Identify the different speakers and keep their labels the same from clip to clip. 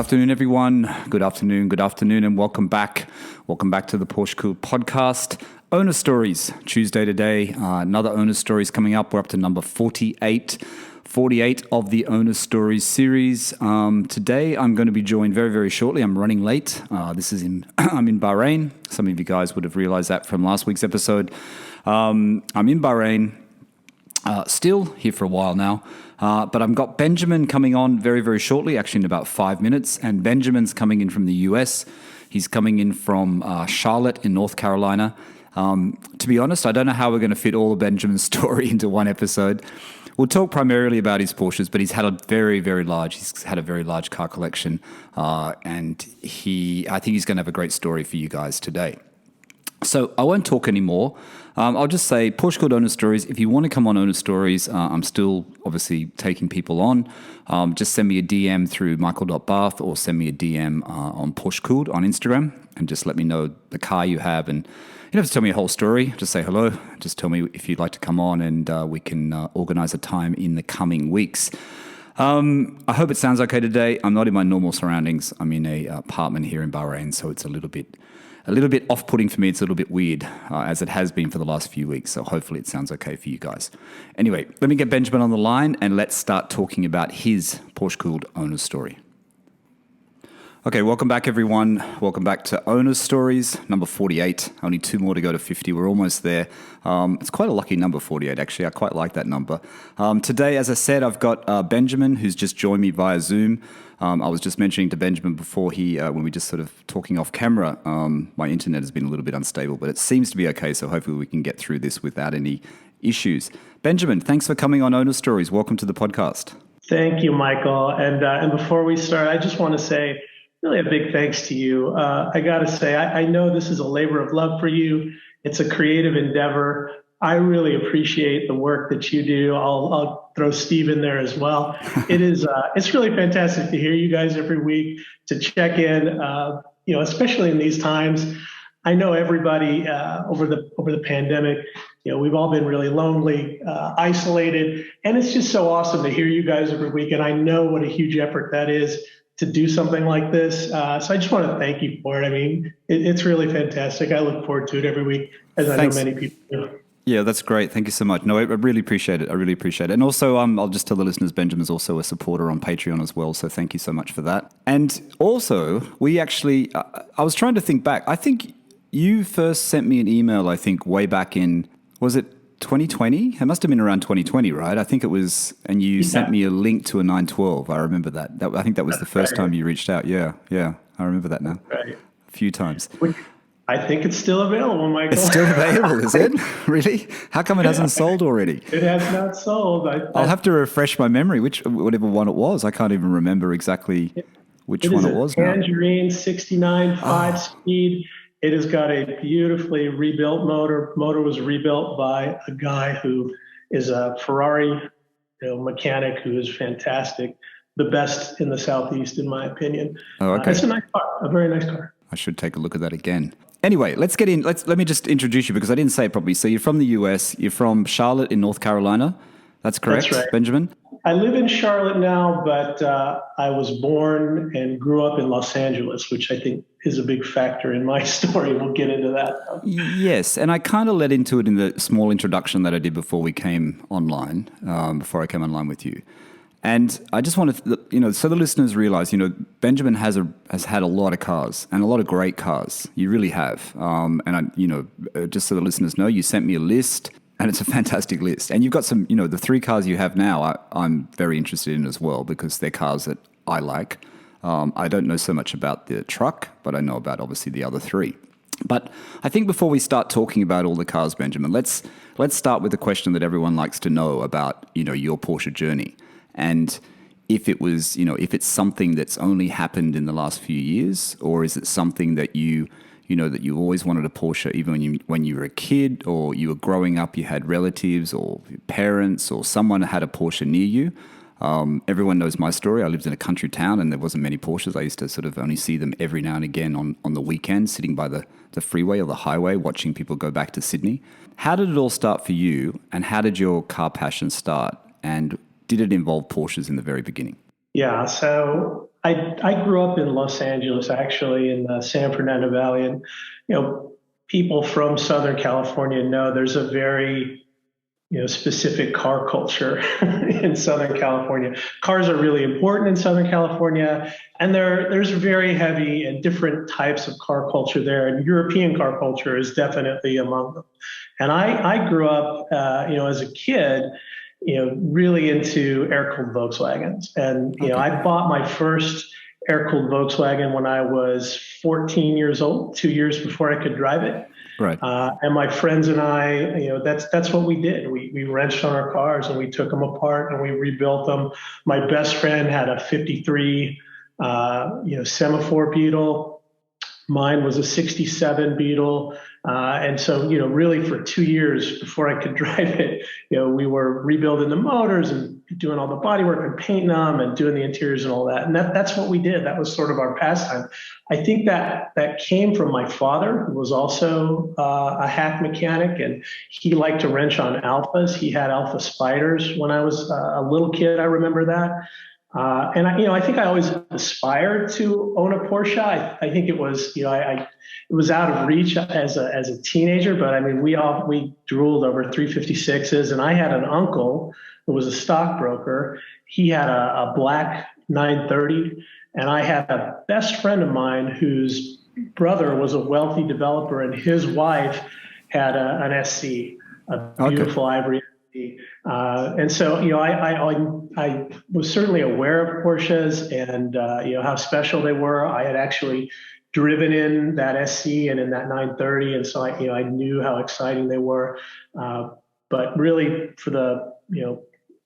Speaker 1: afternoon, everyone. Good afternoon, and welcome back. Welcome back to the PorscheCooled podcast. Owner Stories, Tuesday today. Another Owner Stories coming up. We're up to number 48 of the Owner Stories series. Today, I'm going to be joined very, very shortly. I'm running late. I'm in Bahrain. Some of you guys would have realized that from last week's episode. I'm in Bahrain. Still here for a while now, but I've got Benjamin coming on very, very shortly, actually in about 5 minutes, and Benjamin's coming in from the US. He's coming in from Charlotte in North Carolina. To be honest, I don't know how we're going to fit all of Benjamin's story into one episode. We'll talk primarily about his Porsches, but he's had a very, very large car collection, and I think he's going to have a great story for you guys today. So I won't talk anymore. I'll just say PorscheCooled Owner Stories. If you want to come on Owner Stories, I'm still obviously taking people on. Just send me a DM through michael.bath or send me a DM on PorscheCooled on Instagram and just let me know the car you have. And you don't have to tell me a whole story. Just say hello. Just tell me if you'd like to come on and we can organize a time in the coming weeks. I hope it sounds okay today. I'm not in my normal surroundings. I'm in a apartment here in Bahrain, so it's a little bit off-putting for me. It's a little bit weird, as it has been for the last few weeks. So hopefully it sounds okay for you guys. Anyway, let me get Benjamin on the line and let's start talking about his PorscheCooled owner story. Okay, welcome back, everyone. Welcome back to Owner Stories, number 48. Only 2 more to go to 50. We're almost there. It's quite a lucky number, 48, actually. I quite like that number. Today, as I said, I've got Benjamin, who's just joined me via Zoom. I was just mentioning to Benjamin before when we just sort of talking off camera, my internet has been a little bit unstable, but it seems to be okay, so hopefully we can get through this without any issues. Benjamin, thanks for coming on Owner Stories. Welcome to the podcast.
Speaker 2: Thank you, Michael. And before we start, I just want to say really a big thanks to you. I got to say, I know this is a labor of love for you. It's a creative endeavor. I really appreciate the work that you do. I'll throw Steve in there as well. It's really fantastic to hear you guys every week, to check in, especially in these times. I know everybody over the pandemic, we've all been really lonely, isolated, and it's just so awesome to hear you guys every week. And I know what a huge effort that is to do something like this. So I just want to thank you for it. I mean, it's really fantastic. I look forward to it every week, as Thanks. I know many people do.
Speaker 1: Yeah, that's great. Thank you so much. No, I really appreciate it. And also, I'll just tell the listeners, Benjamin's also a supporter on Patreon as well. So thank you so much for that. And also, we actually, I was trying to think back. I think you first sent me an email, way back in, was it 2020? It must have been around 2020, right? I think it was, and you sent me a link to a 912. I remember that. I think that was the first time you reached out. Yeah. I remember that now.
Speaker 2: Right.
Speaker 1: A few times.
Speaker 2: I think it's still available, Michael.
Speaker 1: It's still available, is it? Really? How come it hasn't sold already?
Speaker 2: It has not sold.
Speaker 1: I'll have to refresh my memory, whatever one it was. I can't even remember exactly which one it was now.
Speaker 2: Aventurine 69 5-speed. It has got a beautifully rebuilt motor. Motor was rebuilt by a guy who is a Ferrari mechanic who is fantastic. The best in the Southeast, in my opinion.
Speaker 1: Oh, okay.
Speaker 2: It's a nice car, a very nice car.
Speaker 1: I should take a look at that again. Anyway, let's get in. Let me just introduce you because I didn't say it properly. So you're from the US. You're from Charlotte in North Carolina. That's correct,
Speaker 2: That's right.
Speaker 1: Benjamin?
Speaker 2: I live in Charlotte now, but I was born and grew up in Los Angeles, which I think is a big factor in my story. We'll get into that.
Speaker 1: Yes, and I kind of led into it in the small introduction that I did before we came online, before I came online with you. And I just wanted to, so the listeners realize, Benjamin has had a lot of cars and a lot of great cars. You really have. Just so the listeners know, you sent me a list and it's a fantastic list. And you've got some, the 3 cars you have now, I'm very interested in as well because they're cars that I like. I don't know so much about the truck, but I know about obviously the other 3. But I think before we start talking about all the cars, Benjamin, let's start with the question that everyone likes to know about, your Porsche journey. And if it was, if it's something that's only happened in the last few years, or is it something that you always wanted a Porsche, even when you were a kid, or you were growing up, you had relatives or parents or someone had a Porsche near you. Everyone knows my story. I lived in a country town and there wasn't many Porsches. I used to sort of only see them every now and again on the weekend, sitting by the freeway or the highway, watching people go back to Sydney. How did it all start for you, and how did your car passion start? And did it involve Porsches in the very beginning?
Speaker 2: Yeah, so I grew up in Los Angeles, actually, in the San Fernando Valley, and people from Southern California know there's a very specific car culture in Southern California. Cars are really important in Southern California, and there's very heavy and different types of car culture there, and European car culture is definitely among them. And I grew up, as a kid, really into air-cooled Volkswagens. And, I bought my first air-cooled Volkswagen when I was 14 years old, 2 years before I could drive it.
Speaker 1: Right.
Speaker 2: And my friends and I, that's what we did. We wrenched on our cars and we took them apart and we rebuilt them. My best friend had a 53, semaphore Beetle. Mine was a 67 Beetle. And so, really for 2 years before I could drive it, we were rebuilding the motors and doing all the body work and painting them and doing the interiors and all that. And that's what we did. That was sort of our pastime. I think that came from my father, who was also a hack mechanic, and he liked to wrench on Alphas. He had Alpha Spiders when I was a little kid. I remember that. And I think I always aspired to own a Porsche. I think it was, it was out of reach as a teenager, but I mean, we drooled over 356s, and I had an uncle who was a stockbroker. He had a black 930, and I had a best friend of mine whose brother was a wealthy developer, and his wife had an SC, a beautiful ivory. And so, I was certainly aware of Porsches and, how special they were. I had actually driven in that SC and in that 930. And so I knew how exciting they were. But really for the,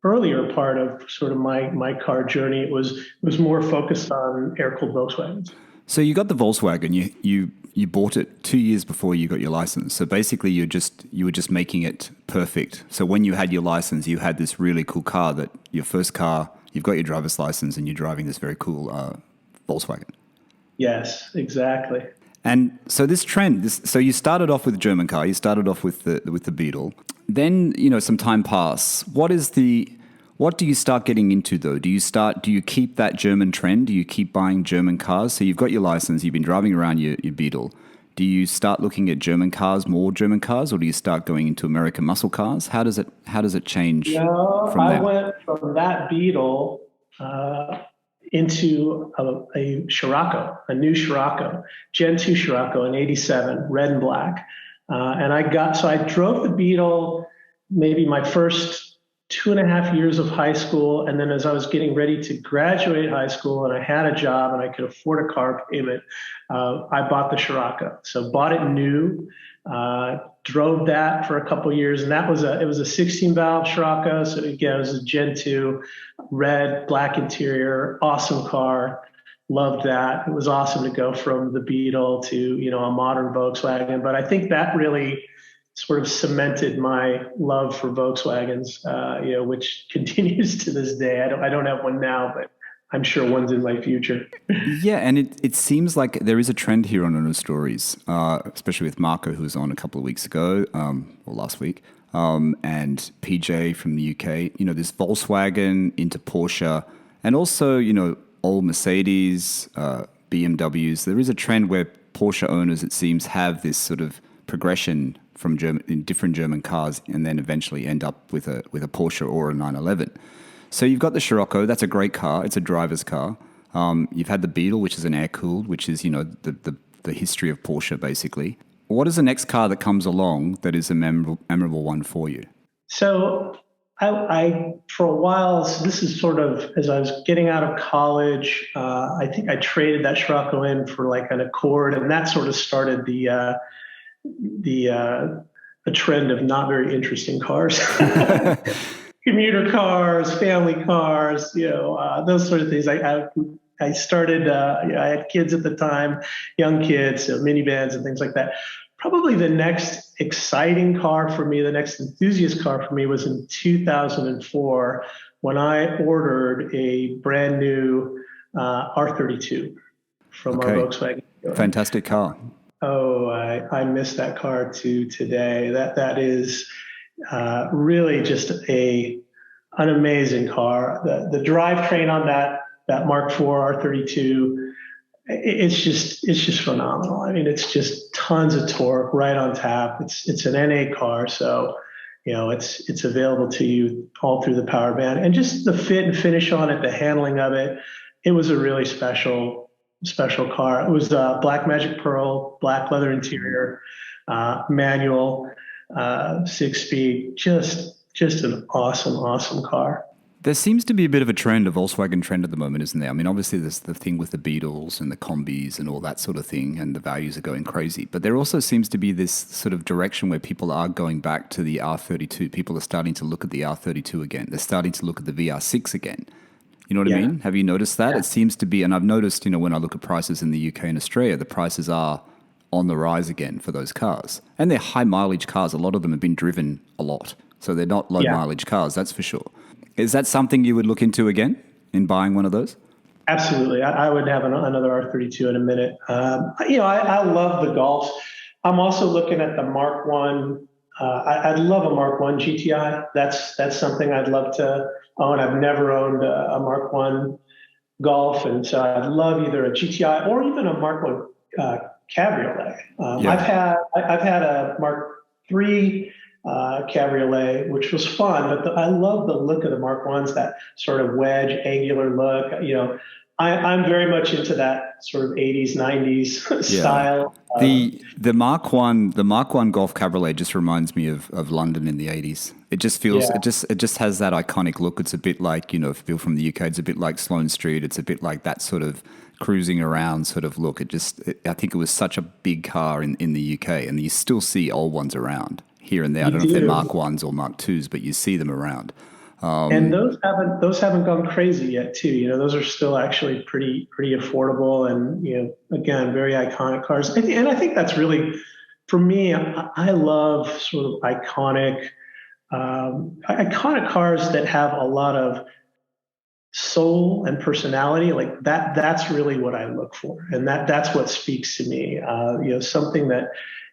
Speaker 2: earlier part of sort of my car journey, it was more focused on air-cooled Volkswagens.
Speaker 1: So you got the Volkswagen, you bought it 2 years before you got your license. So basically you were just making it perfect. So when you had your license, you had this really cool car, that your first car, you've got your driver's license and you're driving this very cool Volkswagen.
Speaker 2: Yes, exactly.
Speaker 1: And so this trend, so you started off with a German car, you started off with the Beetle. Then, some time passed. What do you start getting into though? Do you keep that German trend? Do you keep buying German cars? So you've got your license, you've been driving around your Beetle. Do you start looking at more German cars, or do you start going into American muscle cars? How does it change from there?
Speaker 2: I went from that Beetle into a Scirocco, a new Scirocco, Gen 2 Scirocco in 87, red and black. And I drove the Beetle maybe my first 2.5 years of high school. And then as I was getting ready to graduate high school and I had a job and I could afford a car payment, I bought the Scirocco. So bought it new, drove that for a couple of years. And it was a 16 valve Scirocco. So again, it was a Gen 2, red, black interior, awesome car. Loved that. It was awesome to go from the Beetle to, a modern Volkswagen. But I think that really sort of cemented my love for Volkswagens, which continues to this day. I don't have one now, but I'm sure one's in my future.
Speaker 1: Yeah, and it seems like there is a trend here on Ono Stories, especially with Marco, who was on a couple of weeks ago, or last week, and PJ from the UK. This Volkswagen into Porsche, and also, old Mercedes, BMWs. There is a trend where Porsche owners, it seems, have this sort of progression from different German cars, and then eventually end up with a Porsche or a 911. So you've got the Scirocco. That's a great car. It's a driver's car. You've had the Beetle, which is an air-cooled, which is the history of Porsche basically. What is the next car that comes along that is a memorable one for you?
Speaker 2: So I for a while, so this is sort of as I was getting out of college, I think I traded that Scirocco in for like an Accord, and that sort of started the trend of not very interesting cars, commuter cars, family cars, those sort of things. I started, I had kids at the time, young kids, so minivans and things like that. Probably the next exciting car for me, the next enthusiast car for me was in 2004 when I ordered a brand new R32 from our Volkswagen.
Speaker 1: Fantastic car.
Speaker 2: Oh, I miss that car to today. That is really just an amazing car. The drivetrain on that that Mark IV R32, it's just phenomenal. I mean, it's just tons of torque right on tap. It's an NA car, so it's available to you all through the power band, and just the fit and finish on it, the handling of it. It was a really special car. It was black magic pearl, black leather interior, manual, 6-speed, just an awesome car.
Speaker 1: There seems to be a bit of a trend, a Volkswagen trend at the moment, isn't there? I mean, obviously there's the thing with the Beetles and the combis and all that sort of thing, and the values are going crazy. But there also seems to be this sort of direction where people are going back to the R32. People are starting to look at the R32 again. They're starting to look at the VR6 again. You know what I mean? Have you noticed that? Yeah. It seems to be, and I've noticed, when I look at prices in the UK and Australia, the prices are on the rise again for those cars. And they're high mileage cars. A lot of them have been driven a lot. So they're not low mileage cars, that's for sure. Is that something you would look into again in buying one of those?
Speaker 2: Absolutely. I would have another R32 in a minute. I love the Golfs. I'm also looking at the Mark 1. I'd love a Mark 1 GTI. That's something I'd love to own. I've never owned a Mark 1 Golf, and so I'd love either a GTI or even a Mark 1 Cabriolet. I've had a Mark 3 Cabriolet, which was fun, but I love the look of the Mark 1s, that sort of wedge angular look. I'm very much into that sort of 80s, 90s style.
Speaker 1: The Mark 1 Golf Cabriolet just reminds me of London in the 80s. It just feels it just has that iconic look. It's a bit like, if you're from the UK, it's a bit like Sloane Street. It's a bit like that sort of cruising around sort of look. I think it was such a big car in the UK, and you still see old ones around here and there. I don't know if they're Mark 1s or Mark 2s, but you see them around.
Speaker 2: And those haven't gone crazy yet too. Those are still actually pretty affordable, and again, very iconic cars. And I think that's really, for me, I love sort of iconic cars that have a lot of soul and personality. Like that's really what I look for, and that's what speaks to me. Something that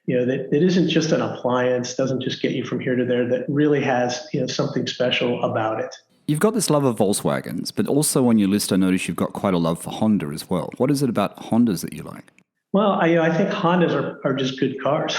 Speaker 2: that isn't just an appliance, doesn't just get you from here to there, that really has, something special about it.
Speaker 1: You've got this love of Volkswagens, but also on your list, I noticed you've got quite a love for Honda as well. What is it about Hondas that you like?
Speaker 2: Well, I think Hondas are just good cars.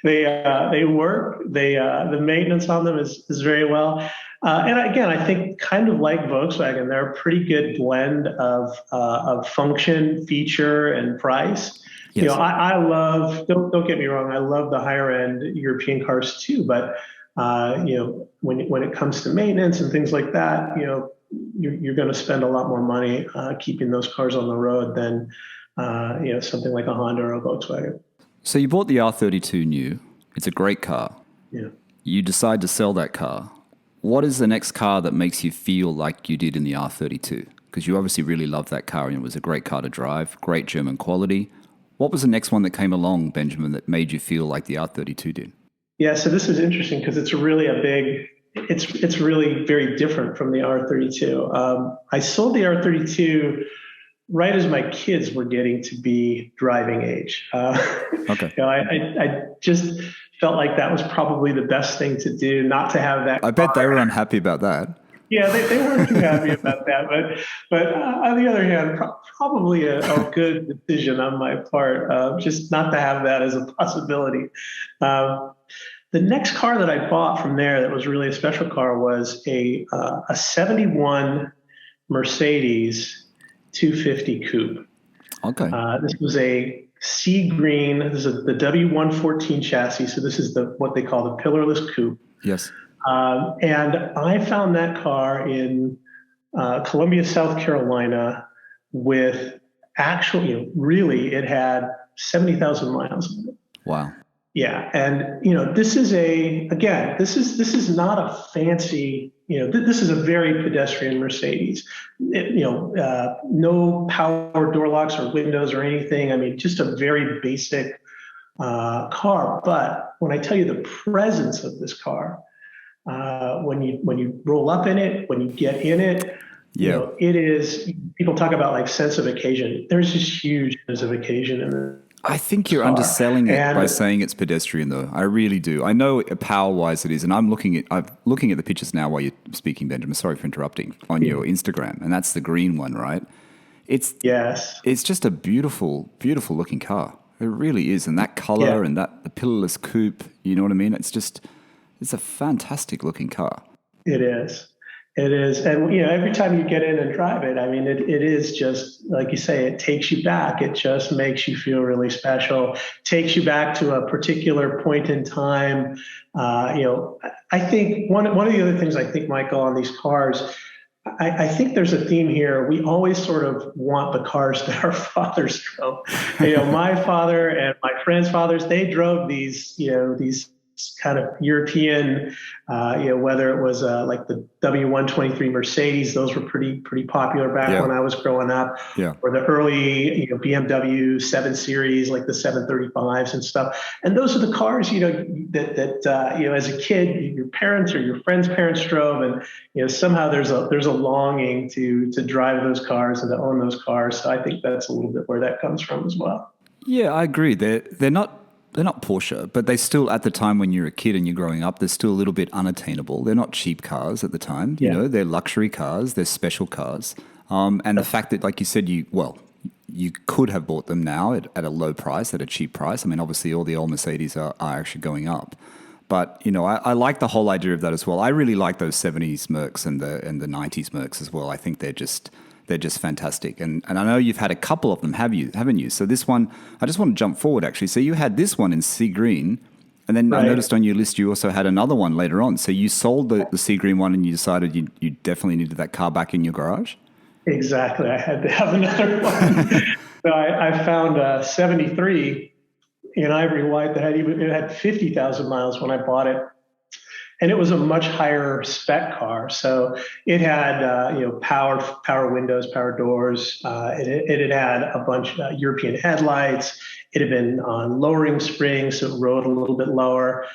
Speaker 2: They work. The maintenance on them is very well. And again, I think kind of like Volkswagen, they're a pretty good blend of function, feature, and price. Yes. I love, don't get me wrong, I love the higher end European cars too, but when it comes to maintenance and things like that, you're going to spend a lot more money keeping those cars on the road than something like a Honda or a Volkswagen.
Speaker 1: So you bought the R32 new. It's a great car.
Speaker 2: Yeah.
Speaker 1: You decide to sell that car. What is the next car that makes you feel like you did in the R32? Because you obviously really loved that car, and it was a great car to drive, great German quality. What was the next one that came along, Benjamin, that made you feel like the R32 did?
Speaker 2: Yeah, so this is interesting because it's really it's really very different from the R32. I sold the R32 right as my kids were getting to be driving age.
Speaker 1: Okay.
Speaker 2: I just felt like that was probably the best thing to do, not to have that.
Speaker 1: I bet they were unhappy about that.
Speaker 2: Yeah, they weren't too happy about that, but on the other hand, probably a good decision on my part, just not to have that as a possibility. The next car that I bought from there that was really a special car was a 71 Mercedes 250 Coupe.
Speaker 1: Okay.
Speaker 2: This was a sea green. This is the W114 chassis, so this is what they call the pillarless coupe.
Speaker 1: Yes.
Speaker 2: And I found that car in Columbia, South Carolina, with really it had 70,000 miles on it.
Speaker 1: Wow.
Speaker 2: Yeah, and this is not a fancy. This is a very pedestrian Mercedes. No power door locks or windows or anything. I mean, just a very basic car. But when I tell you the presence of this car, when you roll up in it, when you get in it, it is. People talk about like sense of occasion. There's this huge sense of occasion in it.
Speaker 1: I think you're
Speaker 2: car.
Speaker 1: underselling it by
Speaker 2: And
Speaker 1: saying it's pedestrian, though. I really do. I know power-wise it is, and I'm looking at the pictures now while you're speaking, Benjamin. Sorry for interrupting. On your Instagram, and that's the green one, right? It's
Speaker 2: yes,
Speaker 1: it's just a beautiful, beautiful looking car. It really is, and that color
Speaker 2: yeah,
Speaker 1: and the pillarless coupe. You know what I mean? It's a fantastic looking car.
Speaker 2: it is. It is. And, you know, every time you get in and drive it, I mean, it is just, like you say, it takes you back. It just makes you feel really special, takes you back to a particular point in time. You know, I think one of the other things I think, Michael, on these cars, I think there's a theme here. We always sort of want the cars that our fathers drove. You know, my father and my friends' fathers, they drove these, you know, these kind of European, you know, whether it was like the W123 Mercedes, those were pretty popular back
Speaker 1: Yeah,
Speaker 2: when I was growing up,
Speaker 1: yeah.
Speaker 2: or the early, you know, BMW 7 Series, like the 735s and stuff. And those are the cars, you know, that you know, as a kid, your parents or your friends' parents drove, and you know, somehow there's a longing to drive those cars and to own those cars. So I think that's a little bit where that comes from as well.
Speaker 1: Yeah, I agree. They're not Porsche, but they still, at the time when you're a kid and you're growing up, they're still a little bit unattainable. They're not cheap cars at the time. You
Speaker 2: Yeah.
Speaker 1: know, they're luxury cars. They're special cars. And the fact that, like you said, you could have bought them now at a low price, at a cheap price. I mean, obviously, all the old Mercedes are actually going up. But, you know, I like the whole idea of that as well. I really like those 70s Mercs and the 90s Mercs as well. I think they're just fantastic. And I know you've had a couple of them, haven't you? So this one, I just want to jump forward actually. So you had this one in sea green, and then I
Speaker 2: Right.
Speaker 1: noticed on your list you also had another one later on. So you sold the sea green one and you decided you definitely needed that car back in your garage?
Speaker 2: Exactly. I had to have another one. So I found a 73 in ivory white that it had 50,000 miles when I bought it. And it was a much higher spec car. So it had, you know, power windows, power doors. It had a bunch of European headlights. It had been on lowering springs, so it rode a little bit lower.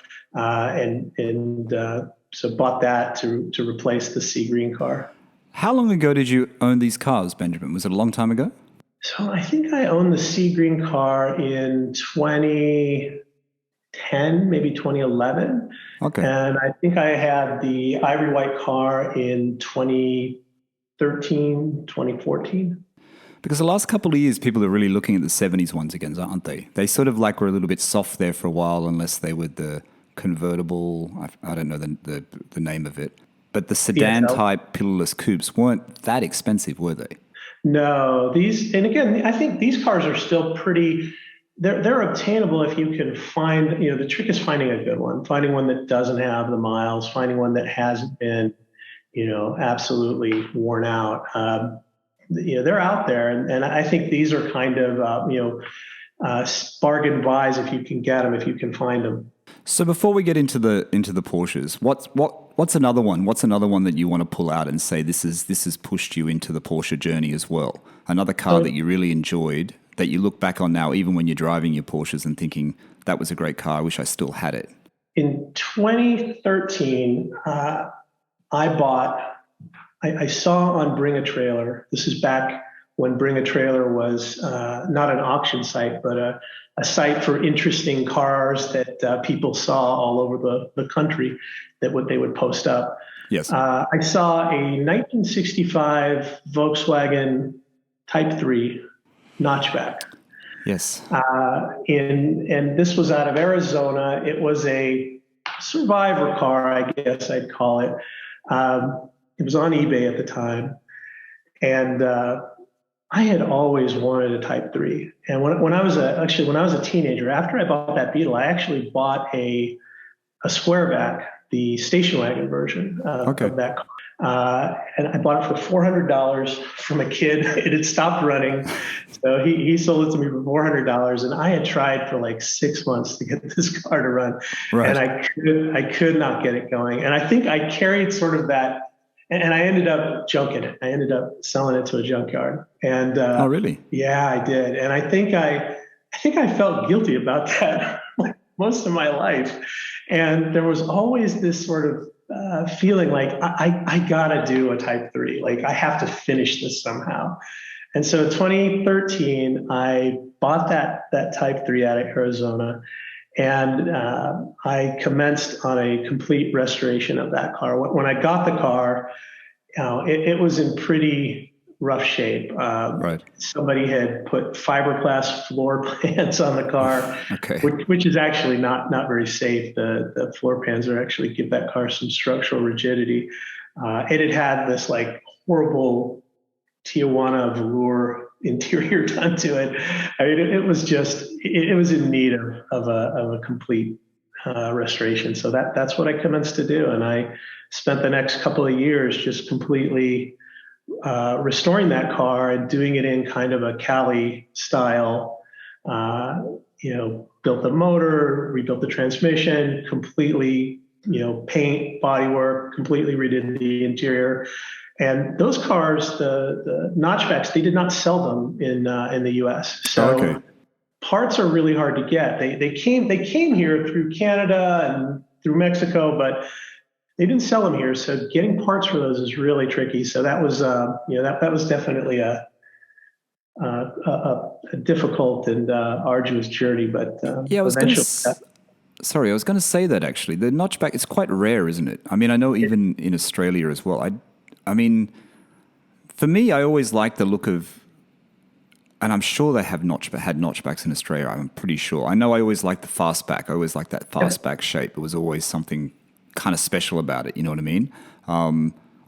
Speaker 2: So bought that to replace the sea green car.
Speaker 1: How long ago did you own these cars, Benjamin? Was it a long time ago?
Speaker 2: So I think I owned the sea green car in 2010, maybe 2011.
Speaker 1: Okay.
Speaker 2: And I think I had the ivory white car in 2013, 2014.
Speaker 1: Because the last couple of years, people are really looking at the 70s ones again, aren't they? They sort of like were a little bit soft there for a while, unless they were the convertible, I don't know the name of it. But the sedan
Speaker 2: PSL.
Speaker 1: type pillarless coupes weren't that expensive, were they?
Speaker 2: No, and again, I think these cars are still they're obtainable if you can find, you know, the trick is finding a good one, finding one that doesn't have the miles, finding one that hasn't been, you know, absolutely worn out. You know, they're out there, and I think these are kind of, you know, bargain buys if you can get them, if you can find them.
Speaker 1: So before we get into the Porsches, what's another one? What's another one that you want to pull out and say this has pushed you into the Porsche journey as well? Another car that you really enjoyed that you look back on now, even when you're driving your Porsches and thinking that was a great car. I wish I still had it.
Speaker 2: In 2013, I saw on Bring a Trailer. This is back when Bring a Trailer was not an auction site, but a site for interesting cars that people saw all over the country that they would post up.
Speaker 1: Yes.
Speaker 2: I saw a 1965 Volkswagen Type 3 Notchback.
Speaker 1: Yes.
Speaker 2: And this was out of Arizona. It was a survivor car, I guess I'd call it. It was on eBay at the time. And I had always wanted a Type 3. And when I was a teenager, after I bought that Beetle, I actually bought a Squareback, the station wagon version of that car. And I bought it for $400 from a kid. It had stopped running. So he sold it to me for $400. And I had tried for like 6 months to get this car to run.
Speaker 1: Right.
Speaker 2: And I could not get it going. And I think I carried sort of that. And I ended up junking it. I ended up selling it to a junkyard. And
Speaker 1: oh, really?
Speaker 2: Yeah, I did. And I think I felt guilty about that like most of my life. And there was always this sort of feeling like I gotta do a Type 3. Like I have to finish this somehow. And so 2013, I bought that Type 3 out of Arizona, and I commenced on a complete restoration of that car. When I got the car, it was in pretty rough shape.
Speaker 1: Right.
Speaker 2: Somebody had put fiberglass floor pans on the car,
Speaker 1: Okay.
Speaker 2: which is actually not very safe. The floor pans are actually give that car some structural rigidity. It had this like horrible Tijuana velour interior done to it. I mean, it was just it was in need of a complete restoration. So that's what I commenced to do, and I spent the next couple of years just completely restoring that car and doing it in kind of a Cali style. Built the motor, rebuilt the transmission, completely, paint, bodywork, completely redid the interior. And those cars, the Notchbacks, they did not sell them in the U.S. So parts are really hard to get. They came here through Canada and through Mexico, but they didn't sell them here. So getting parts for those is really tricky. So that was that was definitely a difficult and arduous journey. But
Speaker 1: I was going to say that actually the Notchback is quite rare, isn't it? I mean, I know even in Australia as well. I mean, for me, I always like the look of, and I'm sure they have had notchbacks in Australia. I'm pretty sure. I know I always liked the fastback. I always liked that fastback shape. It was always something kind of special about it. You know what I mean?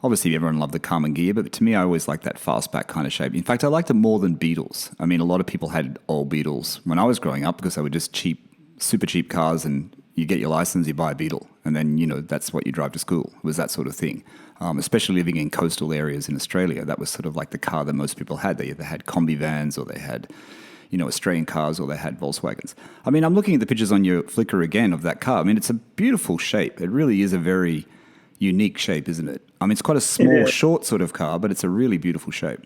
Speaker 1: Obviously, everyone loved the Carmen gear, but to me, I always liked that fastback kind of shape. In fact, I liked it more than Beetles. I mean, a lot of people had old Beetles when I was growing up because they were just cheap, super cheap cars, and you get your license, you buy a Beetle, and then, that's what you drive to school. It was that sort of thing. Especially living in coastal areas in Australia, that was sort of like the car that most people had. They either had combi vans or they had, Australian cars, or they had Volkswagens. I mean, I'm looking at the pictures on your Flickr again of that car. I mean, it's a beautiful shape. It really is a very unique shape, isn't it? I mean, it's quite a small, short sort of car, but it's a really beautiful shape.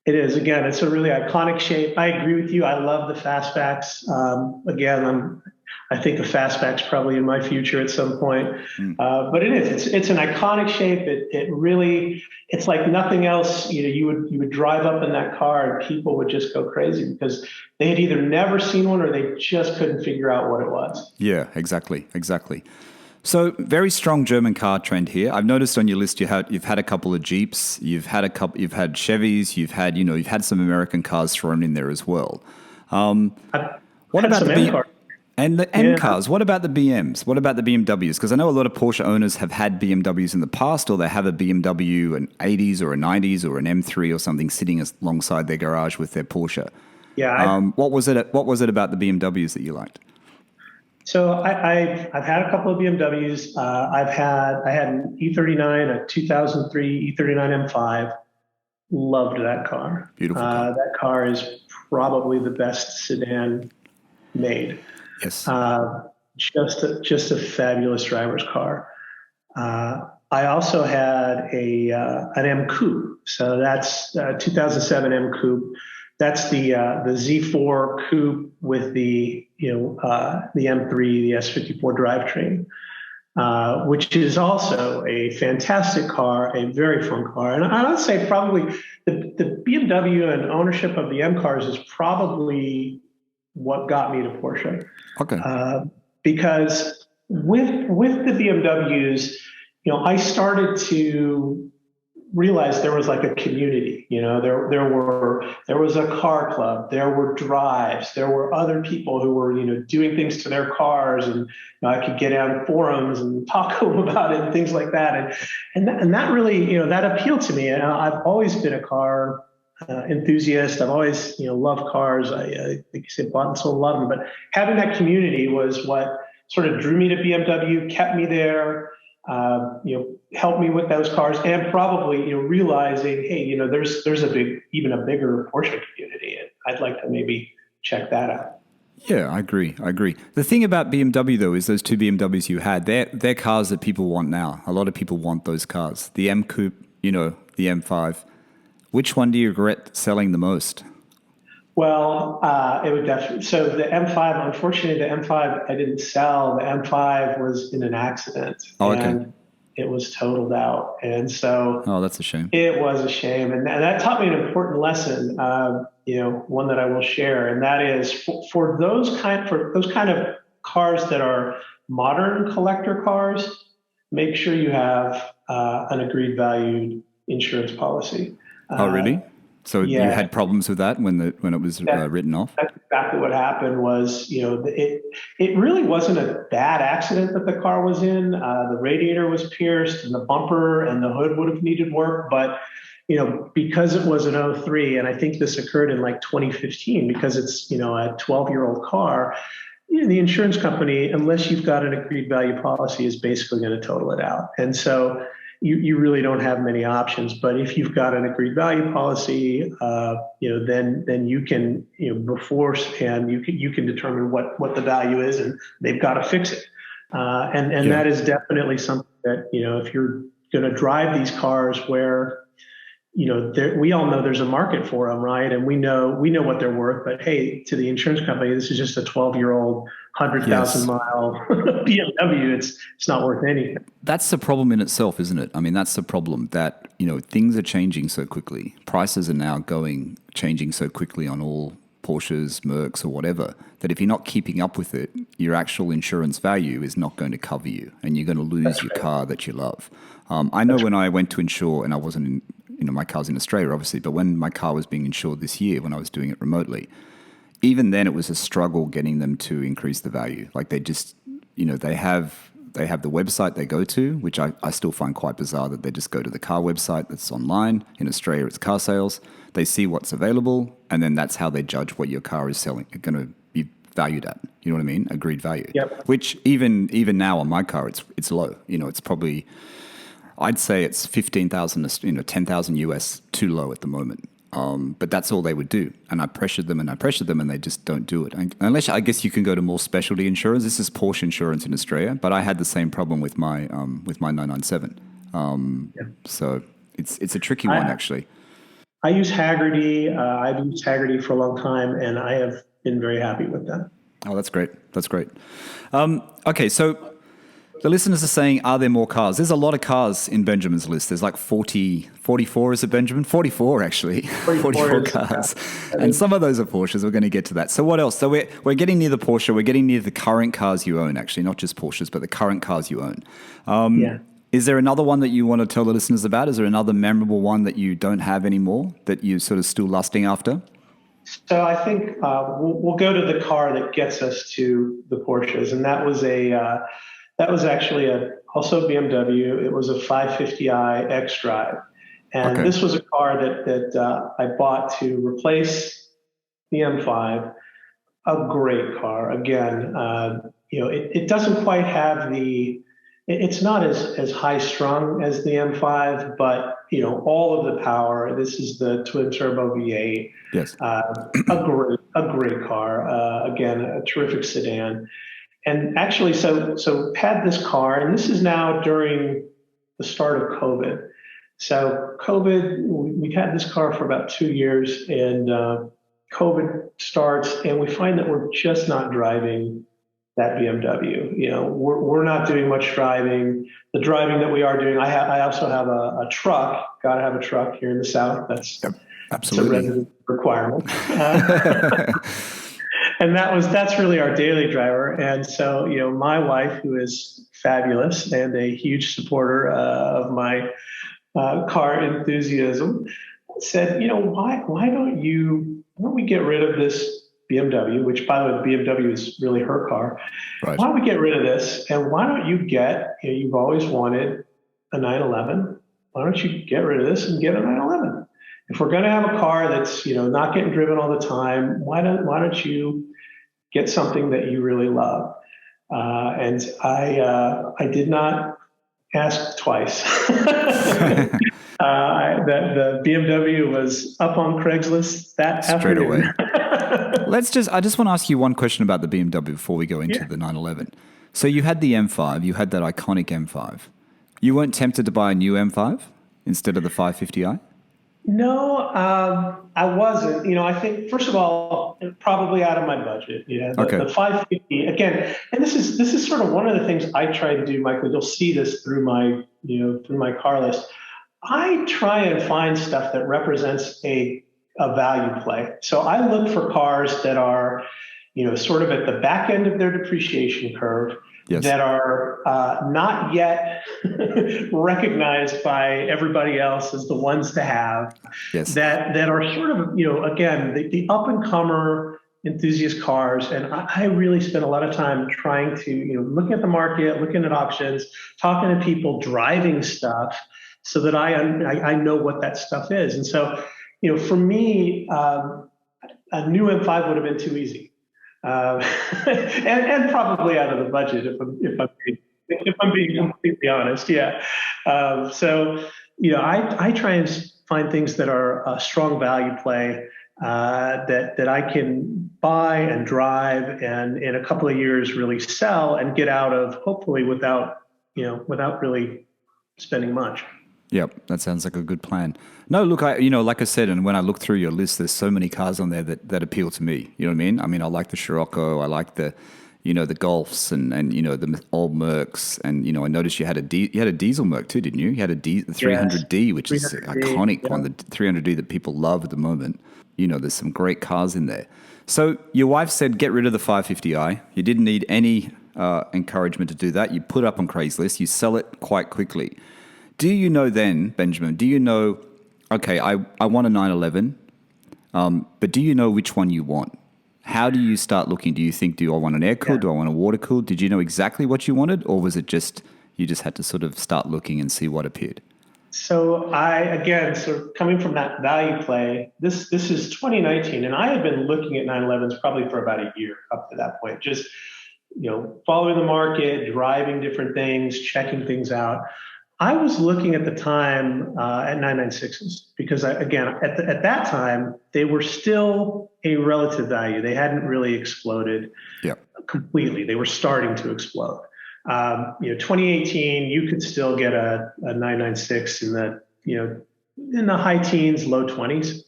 Speaker 2: It is. Again, it's a really iconic shape. I agree with you. I love the fastbacks. Again, I think the fastback's probably in my future at some point. But it is. It's an iconic shape. It really, it's like nothing else. You would drive up in that car and people would just go crazy because they had either never seen one or they just couldn't figure out what it was.
Speaker 1: Yeah, exactly. So very strong German car trend here. I've noticed on your list you've had a couple of Jeeps, you've had Chevys, you've had some American cars thrown in there as well. What about the cars? And the M cars, what about the BMs? What about the BMWs? Because I know a lot of Porsche owners have had BMWs in the past, or they have a BMW, an 80s or a 90s or an M3 or something sitting alongside their garage with their Porsche.
Speaker 2: Yeah.
Speaker 1: What was it about the BMWs that you liked?
Speaker 2: So I've had a couple of BMWs. I had an E39, a 2003 E39 M5. Loved that car.
Speaker 1: Beautiful car.
Speaker 2: That car is probably the best sedan made.
Speaker 1: Yes.
Speaker 2: Just a fabulous driver's car. I also had an M Coupe. So that's 2007 M Coupe. That's the Z4 Coupe with the M3, the S54 drivetrain, which is also a fantastic car, a very fun car. And I would say probably the BMW and ownership of the M cars is probably what got me to Porsche.
Speaker 1: Okay.
Speaker 2: Because with the BMWs, I started to realize there was like a community. There was a car club, there were drives, there were other people who were doing things to their cars, and I could get on forums and talk to them about it and things like that. And that really that appealed to me. And I've always been a car enthusiast. I've always loved cars. I think you said bought and sold a lot of them, but having that community was what sort of drew me to BMW, kept me there. Helped me with those cars, and probably realizing, hey, there's even a bigger Porsche community, and I'd like to maybe check that out.
Speaker 1: Yeah, I agree. The thing about BMW though is those two BMWs you had, they're cars that people want now. A lot of people want those cars. The M Coupe, the M5. Which one do you regret selling the most?
Speaker 2: Well, it would definitely. So the M5, unfortunately, the M5 I didn't sell. The M5 was in an accident.
Speaker 1: Oh, okay.
Speaker 2: And it was totaled out. And so
Speaker 1: Oh, that's a shame.
Speaker 2: it was a shame. And that taught me an important lesson, one that I will share. And that is for those kind of cars that are modern collector cars, make sure you have an agreed value insurance policy.
Speaker 1: Oh, really? So
Speaker 2: yeah.
Speaker 1: You had problems with that when it was written off?
Speaker 2: That's exactly what happened. Was it really wasn't a bad accident that the car was in. The radiator was pierced, and the bumper and the hood would have needed work. But because it was an '03, and I think this occurred in like 2015, because it's a 12-year-old car. The insurance company, unless you've got an agreed value policy, is basically going to total it out. And so you really don't have many options. But if you've got an agreed value policy, then you can, beforehand, you can determine what the value is, and they've got to fix it. And that is definitely something that, if you're going to drive these cars where, we all know there's a market for them, right? And we know what they're worth. But hey, to the insurance company, this is just a 12-year-old, 100,000 mile BMW. It's not worth anything.
Speaker 1: That's the problem in itself, isn't it? I mean, that's the problem that things are changing so quickly. Prices are now changing so quickly on all Porsches, Mercs, or whatever, that if you're not keeping up with it, your actual insurance value is not going to cover you, and you're going to lose your car that you love. I know when I went to insure, and I wasn't in. My car's in Australia, obviously, but when my car was being insured this year, when I was doing it remotely, even then it was a struggle getting them to increase the value. Like they just, they have the website they go to, which I still find quite bizarre that they just go to the car website that's online. In Australia, it's car sales. They see what's available, and then that's how they judge what your car is going to be valued at. You know what I mean? Agreed value.
Speaker 2: Yep.
Speaker 1: Which even now on my car, it's low. It's probably, I'd say it's 15,000, 10,000 US too low at the moment. But that's all they would do. And I pressured them and they just don't do it. Unless, I guess you can go to more specialty insurance. This is Porsche insurance in Australia, but I had the same problem with my 997. So it's a tricky one, actually.
Speaker 2: I use Haggerty. I've used Haggerty for a long time, and I have been very happy with them.
Speaker 1: Oh, that's great. Okay, so the listeners are saying, are there more cars? There's a lot of cars in Benjamin's list. There's like 44, is it, Benjamin? 44, actually. 44 cars. And some of those are Porsches. We're going to get to that. So what else? So we're getting near the Porsche. We're getting near the current cars you own, actually, not just Porsches, but the current cars you own. Is there another one that you want to tell the listeners about? Is there another memorable one that you don't have anymore that you're sort of still lusting after?
Speaker 2: So I think we'll go to the car that gets us to the Porsches, and that was actually also BMW. It was a 550i X-Drive. And This was a car that I bought to replace the M5. A great car. Again, it doesn't quite have it's not as high strung as the M5, but all of the power. This is the twin turbo V8.
Speaker 1: Yes.
Speaker 2: A great car. Again, a terrific sedan. And actually, so had this car, and this is now during the start of COVID. So COVID, we had this car for about 2 years, and COVID starts, and we find that we're just not driving that BMW. We're not doing much driving. The driving that we are doing, I also have a truck. Got to have a truck here in the South. That's
Speaker 1: absolutely
Speaker 2: a resident requirement. And that's really our daily driver. And so, my wife, who is fabulous and a huge supporter of my car enthusiasm, said, why don't we get rid of this BMW, which, by the way, BMW is really her car. Right. Why don't we get rid of this? And why don't you get, you've always wanted a 911. Why don't you get rid of this and get a 911? If we're going to have a car that's, not getting driven all the time, why don't you get something that you really love? And I did not ask twice. The BMW was up on Craigslist that
Speaker 1: straight
Speaker 2: afternoon.
Speaker 1: Away. I just want to ask you one question about the BMW before we go into the 911. So you had the M5, you had that iconic M5. You weren't tempted to buy a new M5 instead of the 550i?
Speaker 2: No, I wasn't. I think, first of all, probably out of my budget.
Speaker 1: Okay.
Speaker 2: The 550 again, and this is sort of one of the things I try to do, Michael. You'll see this through my car list. I try and find stuff that represents a value play. So I look for cars that are, sort of at the back end of their depreciation curve,
Speaker 1: Yes.
Speaker 2: that are not yet recognized by everybody else as the ones to have.
Speaker 1: Yes.
Speaker 2: That are sort of, again, the up and comer enthusiast cars. And I really spend a lot of time trying to, looking at the market, looking at options, talking to people, driving stuff, so that I know what that stuff is. And so, for me, a new M5 would have been too easy. And probably out of the budget, if I'm being completely honest. Yeah. So, I try and find things that are a strong value play, that I can buy and drive, and in a couple of years really sell and get out of, hopefully without really spending much.
Speaker 1: Yep, that sounds like a good plan. No, look, like I said, and when I look through your list, there's so many cars on there that appeal to me. You know what I mean? I mean, I like the Scirocco, I like the Golfs, and the old Mercs, and I noticed you had a diesel Merc too, didn't you? You had a 300D, which is iconic, one, the 300D that people love at the moment. There's some great cars in there. So your wife said, get rid of the 550i. You didn't need any encouragement to do that. You put it up on Craigslist. You sell it quite quickly. Do you know then, Benjamin, okay, I want a 911, but do you know which one you want? How do you start looking? Do you think, do I want an air-cooled? Do I want a water-cooled? Did you know exactly what you wanted? Or was it just, you just had to sort of start looking and see what appeared?
Speaker 2: So sort of coming from that value play, this is 2019, and I had been looking at 911s probably for about a year up to that point, just, following the market, driving different things, checking things out. I was looking at the time at 996s because, at that time, they were still a relative value. They hadn't really exploded completely. They were starting to explode. 2018, you could still get a 996 in the high teens, low 20s,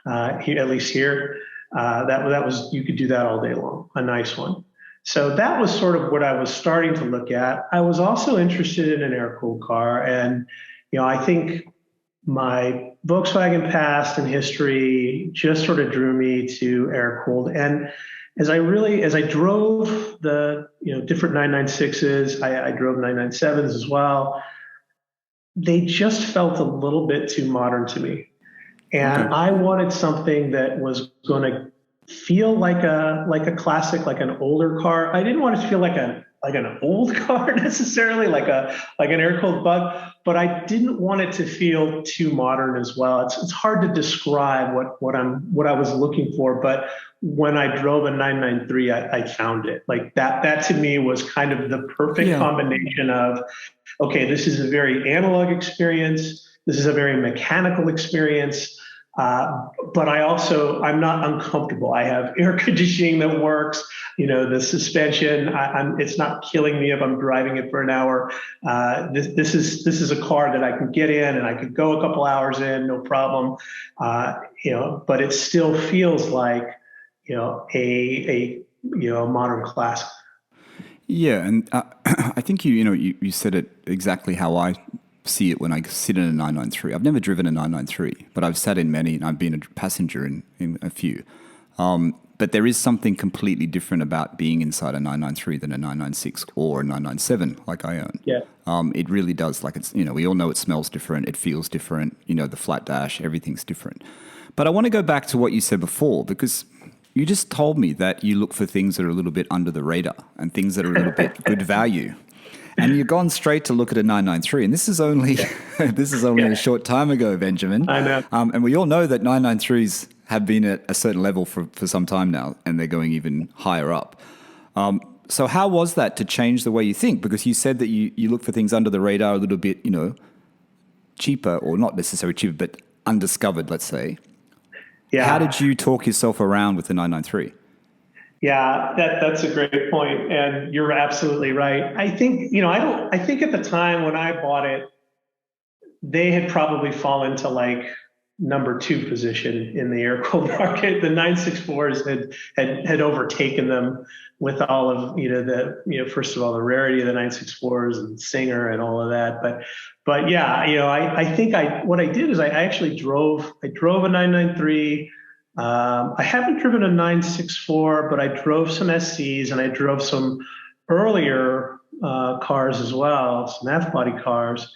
Speaker 2: at least here. That was, you could do that all day long, a nice one. So that was sort of what I was starting to look at. I was also interested in an air-cooled car. And, I think my Volkswagen past and history just sort of drew me to air-cooled. And as I drove the, different 996s, I drove 997s as well. They just felt a little bit too modern to me. And I wanted something that was going to feel like a classic, like an older car. I didn't want it to feel like an old car necessarily, like an air-cooled Bug, but I didn't want it to feel too modern as well. It's hard to describe what I was looking for, but when I drove a 993, I found it. Like that to me was kind of the perfect combination of, okay, this is a very analog experience. This is a very mechanical experience. But I'm not uncomfortable. I have air conditioning that works. The suspension, it's not killing me if I'm driving it for an hour. This is a car that I can get in and I could go a couple hours in, no problem. But it still feels like, a modern classic.
Speaker 1: Yeah. And I think you said it exactly how I see it when I sit in a 993. I've never driven a 993, but I've sat in many, and I've been a passenger in a few. But there is something completely different about being inside a 993 than a 996 or a 997 like I own.
Speaker 2: Yeah.
Speaker 1: It really does. Like it's, we all know it smells different. It feels different. The flat dash, everything's different. But I want to go back to what you said before, because you just told me that you look for things that are a little bit under the radar and things that are a little bit good value. And you've gone straight to look at a 993, and this is only a short time ago, Benjamin.
Speaker 2: I know.
Speaker 1: And we all know that 993s have been at a certain level for some time now, and they're going even higher up. So how was that to change the way you think? Because you said that you look for things under the radar a little bit, cheaper, or not necessarily cheaper, but undiscovered, let's say. Yeah. How did you talk yourself around with the 993?
Speaker 2: Yeah, that's a great point, and you're absolutely right. I think I think at the time when I bought it, they had probably fallen to like number two position in the air-cooled market. The 964s had overtaken them with all of, first of all, the rarity of the 964s and Singer and all of that. But yeah, I think what I did is I actually drove a 993. I haven't driven a 964, but I drove some SCs and I drove some earlier cars as well, some F-body cars.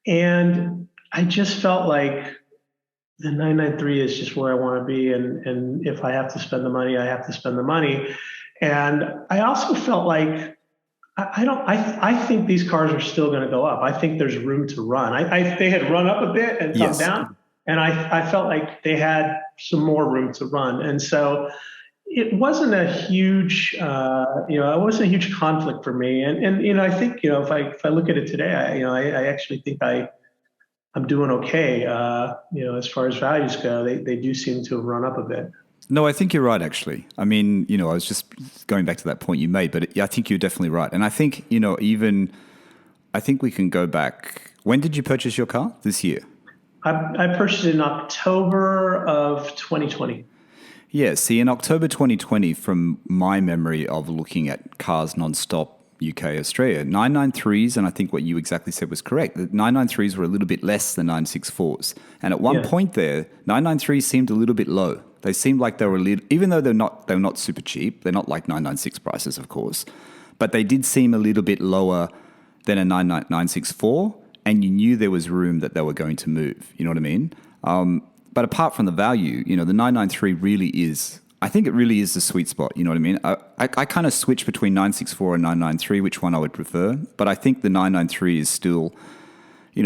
Speaker 2: And I just felt like the 993 is just where I want to be. And if I have to spend the money, I have to spend the money. And I also felt like, I think these cars are still going to go up. I think there's room to run. They had run up a bit and come down. And I felt like they had some more room to run. And so it wasn't a huge, it wasn't a huge conflict for me. And I think, if I look at it today, I actually think I'm doing okay. As far as values go, they do seem to have run up a bit.
Speaker 1: No, I think you're right, actually. I mean, I was just going back to that point you made, but I think you're definitely right. And I think, I think we can go back. When did you purchase your car? This year?
Speaker 2: I purchased it in October of 2020.
Speaker 1: Yeah, see, in October 2020, from my memory of looking at cars nonstop, UK, Australia, 993s, and I think what you exactly said was correct. The 993s were a little bit less than 964s. And at one point there, 993s seemed a little bit low. They seemed like they were a little, even though they're not super cheap. They're not like 996 prices, of course. But they did seem a little bit lower than a 964. And you knew there was room that they were going to move. You know what I mean? But apart from the value, the 993 really is, I think it really is the sweet spot. You know what I mean? I kind of switch between 964 and 993, which one I would prefer. But I think the 993 is still,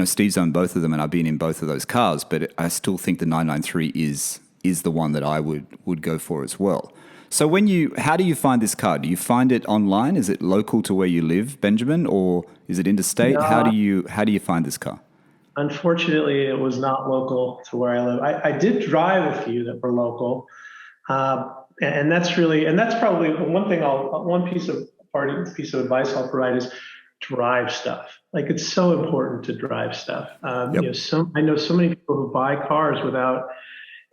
Speaker 1: Steve's owned both of them and I've been in both of those cars. But I still think the 993 is the one that I would go for as well. So how do you find this car? Do you find it online? Is it local to where you live, Benjamin, or is it interstate?
Speaker 2: No.
Speaker 1: How do you find this car?
Speaker 2: Unfortunately, it was not local to where I live. I did drive a few that were local, and that's probably one piece of advice I'll provide is drive stuff. Like, it's so important to drive stuff. I know so many people who buy cars without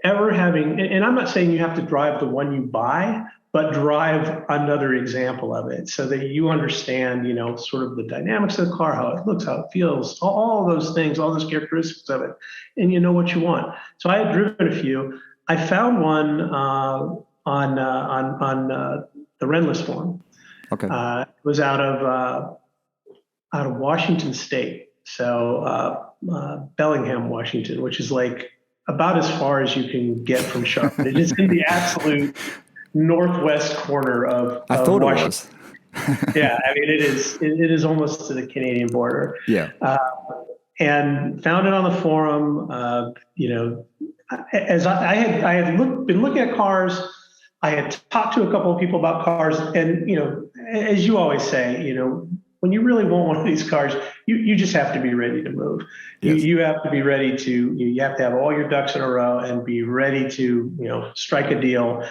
Speaker 2: ever having, and I'm not saying you have to drive the one you buy, but drive another example of it so that you understand, sort of the dynamics of the car, how it looks, how it feels, all those things, all those characteristics of it, and you know what you want. So I had driven a few. I found one on the Renless forum.
Speaker 1: Okay.
Speaker 2: It was out of Washington State, so Bellingham, Washington, which is like about as far as you can get from Charlotte. It is in the absolute northwest corner of
Speaker 1: I thought
Speaker 2: Washington.
Speaker 1: It was.
Speaker 2: Yeah, I mean, it is almost to the Canadian border.
Speaker 1: Yeah.
Speaker 2: And found it on the forum. As I had been looking at cars, I had talked to a couple of people about cars, and as you always say, when you really want one of these cars, you just have to be ready to move. Yes. You have to be ready to, you have to have all your ducks in a row and be ready to, strike a deal,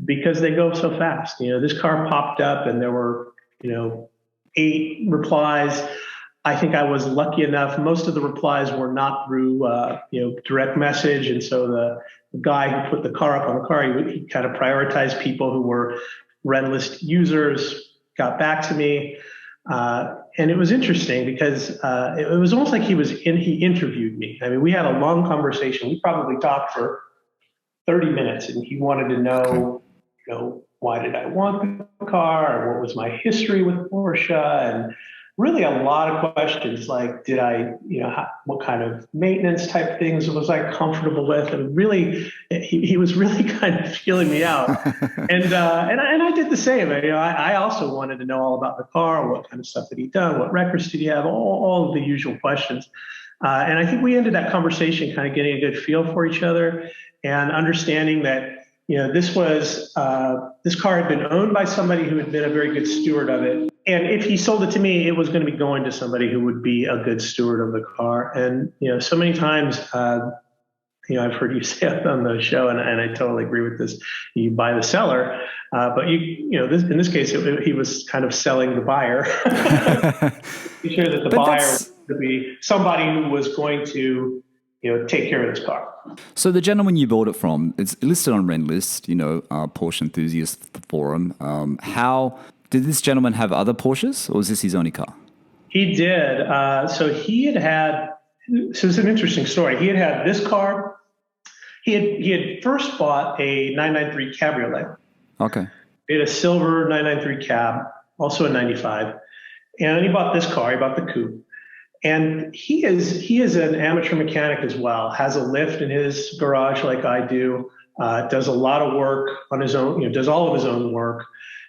Speaker 2: because they go so fast. This car popped up and there were, 8 replies. I think I was lucky enough. Most of the replies were not through, direct message. And so the guy who put the car up on the car, he kind of prioritized people who were Renless users, got back to me. And it was interesting because it was almost like he interviewed me. I mean, we had a long conversation. We probably talked for 30 minutes, and he wanted to know, why did I want the car? What was my history with Porsche? And really a lot of questions like, did I, what kind of maintenance type things was I comfortable with? And really, he was really kind of feeling me out. And I did the same. I also wanted to know all about the car, what kind of stuff had he done, what records did he have, all of the usual questions. And I think we ended that conversation kind of getting a good feel for each other and understanding that, this car had been owned by somebody who had been a very good steward of it. And if he sold it to me, it was going to be going to somebody who would be a good steward of the car. And, so many times, I've heard you say it on the show, and I totally agree with this. You buy the seller, but in this case, he was kind of selling the buyer. Be sure that the buyer would be somebody who was going to take care of this car.
Speaker 1: So the gentleman you bought it from, it's listed on Rent Porsche Enthusiast Forum. How did this gentleman have other Porsches, or was this his only car?
Speaker 2: He did. So it's an interesting story. He had this car. He had first bought a 993 Cabriolet.
Speaker 1: Okay.
Speaker 2: He had a silver 993 cab, also a 95. And he bought this car. He bought the Coupe. And he is an amateur mechanic as well, has a lift in his garage like I do, does a lot of work on his own, does all of his own work.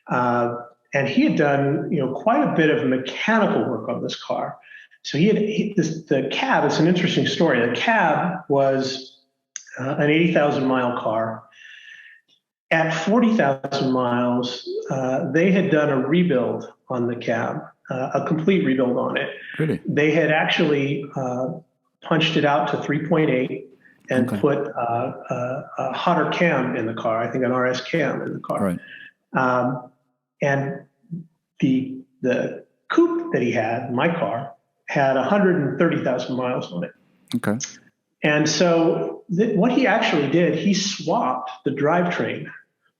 Speaker 2: And he had done, quite a bit of mechanical work on this car. So the cab, it's an interesting story. The cab was an 80,000 mile car. At 40,000 miles, they had done a rebuild on the cab, a complete rebuild on it.
Speaker 1: Really?
Speaker 2: They had actually punched it out to 3.8 and put a hotter cam in the car, I think an RS cam in the car.
Speaker 1: Right.
Speaker 2: And the Coupe that he had, my car, had 130,000 miles on it.
Speaker 1: Okay.
Speaker 2: And so what he actually did, he swapped the drivetrain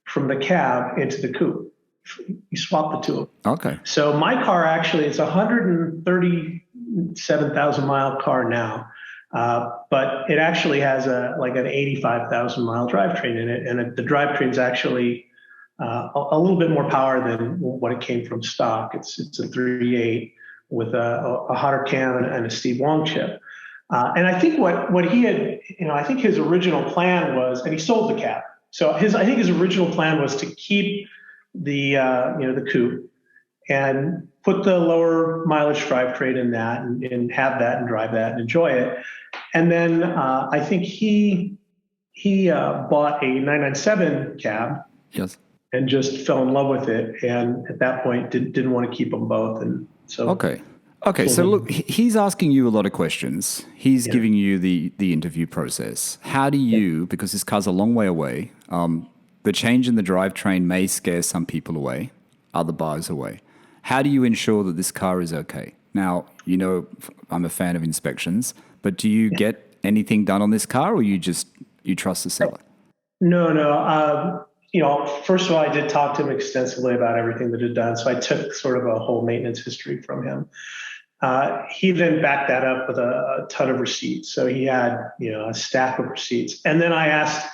Speaker 2: from the cab into the Coupe. He swapped the two of them.
Speaker 1: Okay.
Speaker 2: So my car actually, it's a 137,000 mile car now, but it actually has an 85,000 mile drivetrain in it. And the drivetrain's actually a little bit more power than what it came from stock. It's a 3.8 with a hotter cam and a Steve Wong chip. And I think what he had, I think his original plan was, and he sold the cab. So I think his original plan was to keep the Coupe and put the lower mileage drivetrain in that and have that and drive that and enjoy it. And then I think he bought a 997 cab.
Speaker 1: Yes.
Speaker 2: And just fell in love with it. And at that point didn't want to keep them both. And so.
Speaker 1: Okay, so look, he's asking you a lot of questions. He's giving you the interview process. How do you, because this car's a long way away, the change in the drivetrain may scare some people away, other buyers away. How do you ensure that this car is okay? Now, I'm a fan of inspections, but do you get anything done on this car, or you trust the seller?
Speaker 2: No. First of all, I did talk to him extensively about everything that had done. So I took sort of a whole maintenance history from him. He then backed that up with a ton of receipts. So he had, a stack of receipts. And then I asked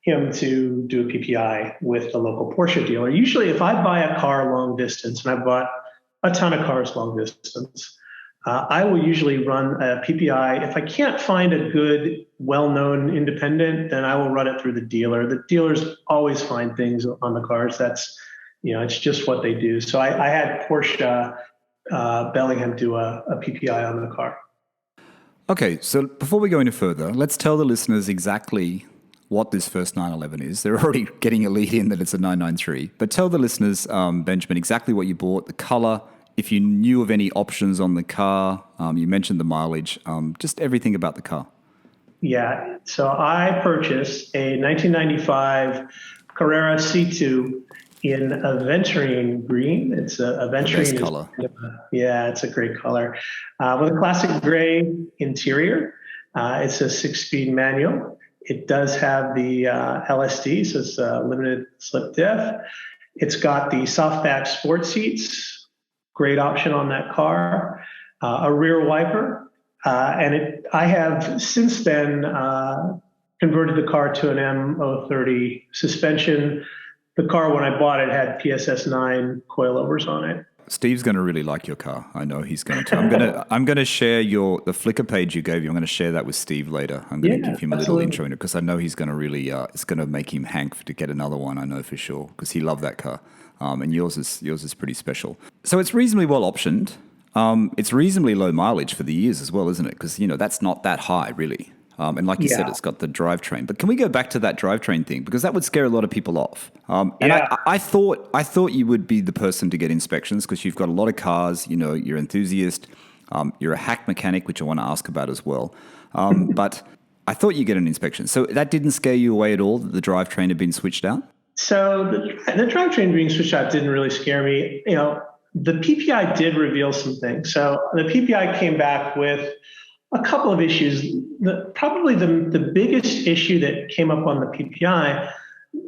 Speaker 2: him to do a PPI with the local Porsche dealer. Usually if I buy a car long distance, and I've bought a ton of cars long distance, I will usually run a PPI. If I can't find a good, well-known independent, then I will run it through the dealer. The dealers always find things on the cars. That's, it's just what they do. So I had Porsche Bellingham do a PPI on the car.
Speaker 1: Okay, so before we go any further, let's tell the listeners exactly what this first 911 is. They're already getting a lead in that it's a 993. But tell the listeners, Benjamin, exactly what you bought, the color, if you knew of any options on the car. You mentioned the mileage, just everything about the car. Yeah,
Speaker 2: so I purchased a 1995 Carrera C2 in Aventurine Green. It's a Aventurine
Speaker 1: color.
Speaker 2: It's a great color. With a classic gray interior. It's a 6-speed manual. It does have the LSD, so it's a limited slip diff. It's got the softback sport seats. Great option on that car. A rear wiper. I have since then converted the car to an M030 suspension. The car, when I bought it, had PSS 9 coilovers on it.
Speaker 1: Steve's going to really like your car. I know he's going to. I'm going to share the Flickr page you gave you. I'm going to share that with Steve later. I'm going to give him a little intro in it because I know he's going to really. It's going to make him hank to get another one. I know for sure because he loved that car. And yours is pretty special. So it's reasonably well optioned. It's reasonably low mileage for the years as well, isn't it? Because that's not that high really. And like you said, it's got the drivetrain. But can we go back to that drivetrain thing? Because that would scare a lot of people off. I thought you would be the person to get inspections because you've got a lot of cars. You're an enthusiast. You're a hack mechanic, which I want to ask about as well. But I thought you'd get an inspection. So that didn't scare you away at all that the drivetrain had been switched out?
Speaker 2: So the drivetrain being switched out didn't really scare me. The PPI did reveal some things. So the PPI came back with a couple of issues. Probably the biggest issue that came up on the PPI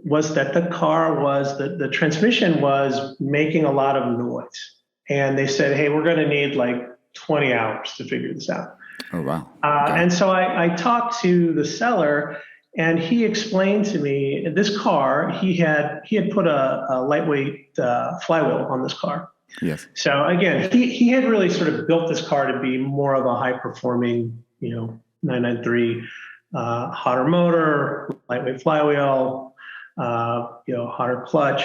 Speaker 2: was that the transmission was making a lot of noise. And they said, hey, we're going to need like 20 hours to figure this out.
Speaker 1: Oh, wow. Okay.
Speaker 2: And so I talked to the seller, and he explained to me this car, he had put a lightweight flywheel on this car.
Speaker 1: Yes.
Speaker 2: So again, he had really sort of built this car to be more of a high performing, 993 hotter motor, lightweight flywheel, hotter clutch.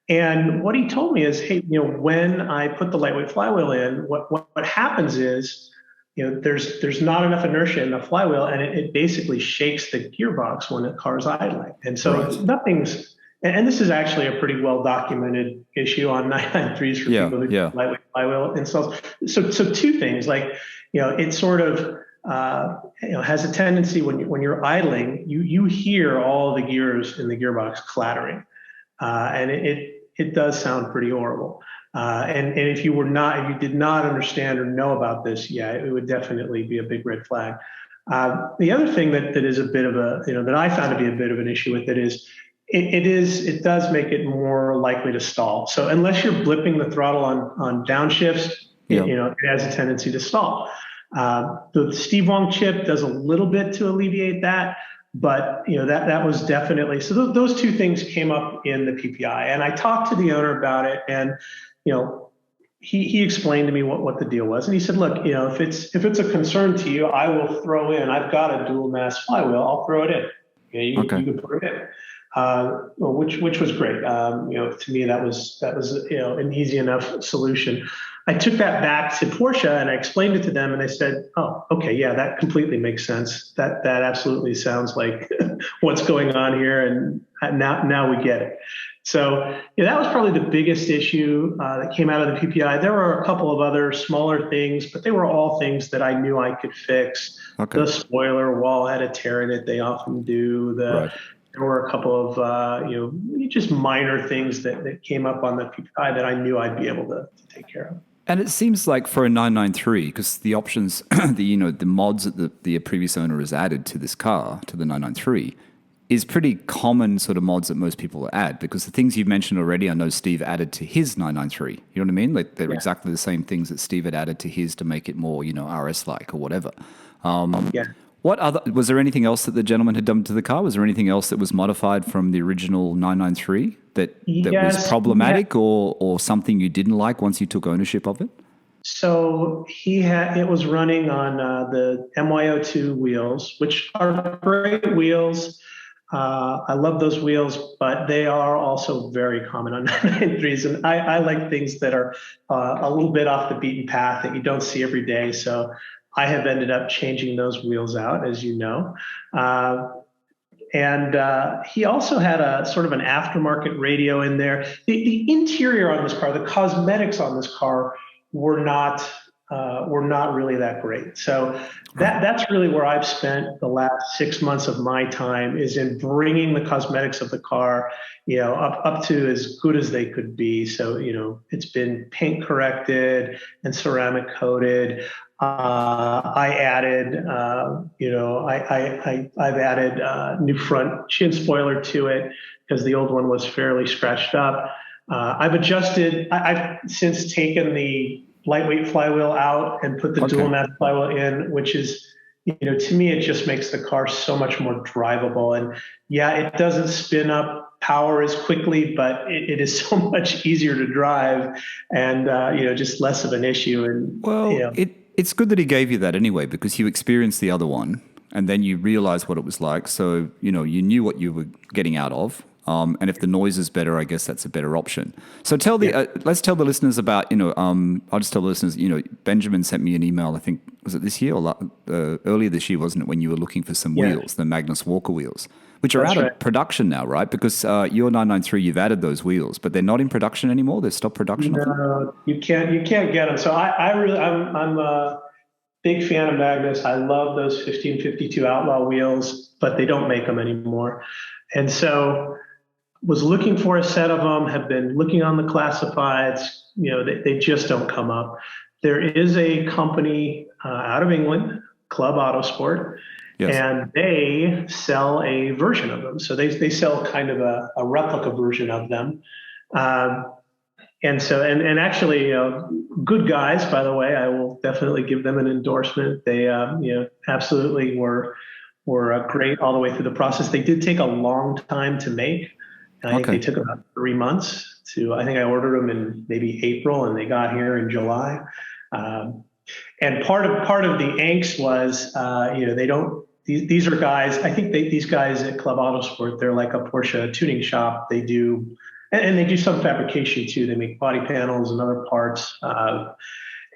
Speaker 2: And what he told me is, hey, when I put the lightweight flywheel in, what happens is, there's not enough inertia in the flywheel, and it basically shakes the gearbox when the car is idling. And so nothing's, and this is actually a pretty well documented issue on 993s for people who do lightweight flywheel installs. So two things, like, it sort of has a tendency when you're idling, you hear all the gears in the gearbox clattering, and it does sound pretty horrible. And if you did not understand or know about this, it would definitely be a big red flag. The other thing that is a bit of that I found to be a bit of an issue with it is, it does make it more likely to stall. So unless you're blipping the throttle on downshifts, it has a tendency to stall. The Steve Wong chip does a little bit to alleviate that, but that was definitely, so those two things came up in the PPI, and I talked to the owner about it, and he explained to me what the deal was, and he said, look, if it's a concern to you, I will throw in. I've got a dual mass flywheel. I'll throw it in. You can put it in. Which was great. To me, that was an easy enough solution. I took that back to Porsche and I explained it to them, and they said, "Oh, okay, yeah, that completely makes sense. That absolutely sounds like what's going on here, and now we get it." So that was probably the biggest issue that came out of the PPI. There were a couple of other smaller things, but they were all things that I knew I could fix. Okay. The spoiler wall had a tear in it; they often do. There were a couple of just minor things that came up on the PPI that I knew I'd be able to take care of.
Speaker 1: And it seems like for a 993, because the options, the mods that the previous owner has added to this car, to the 993, is pretty common sort of mods that most people add, because the things you've mentioned already, I know Steve added to his 993. You know what I mean? Like they're exactly the same things that Steve had added to his to make it more, RS-like or whatever. Was there anything else that the gentleman had done to the car? Was there anything else that was modified from the original 993 that was problematic or something you didn't like once you took ownership of it?
Speaker 2: So it was running on the MY02 wheels, which are great wheels. I love those wheels, but they are also very common on 993s. And I like things that are a little bit off the beaten path that you don't see every day. So I have ended up changing those wheels out, as you know. And he also had a sort of an aftermarket radio in there. The interior on this car, the cosmetics on this car were not really that great. So that's really where I've spent the last 6 months of my time, is in bringing the cosmetics of the car, up to as good as they could be. So, it's been paint corrected and ceramic coated. I added, I've added new front chin spoiler to it because the old one was fairly scratched up. I've since taken the lightweight flywheel out and put the dual mass flywheel in, which is, to me, it just makes the car so much more drivable. And it doesn't spin up power as quickly, but it is so much easier to drive and, just less of an issue. And,
Speaker 1: it's good that he gave you that anyway, because you experienced the other one and then you realized what it was like. So, you knew what you were getting out of. And if the noise is better, I guess that's a better option. So let's tell the listeners about, I'll just tell the listeners, Benjamin sent me an email, I think, was it this year or earlier this year, wasn't it, when you were looking for some wheels, the Magnus Walker wheels, which are of production now, right? Because your 993, you've added those wheels, but they're not in production anymore. They've stopped production.
Speaker 2: No, you can't get them. So I'm a big fan of Magnus. I love those 1552 Outlaw wheels, but they don't make them anymore. And so was looking for a set of them, have been looking on the classifieds, they just don't come up. There is a company out of England Club Autosport,
Speaker 1: Yes.
Speaker 2: and they sell a version of them. So they sell kind of a replica version of them. Um, and actually, good guys, by the way, I will definitely give them an endorsement. They, absolutely were great all the way through the process. They did take a long time to make. I think they took about 3 months I think I ordered them in maybe April and they got here in July. And part of the angst was, these are guys, I think these guys at Club Autosport, they're like a Porsche tuning shop. They do some fabrication too. They make body panels and other parts.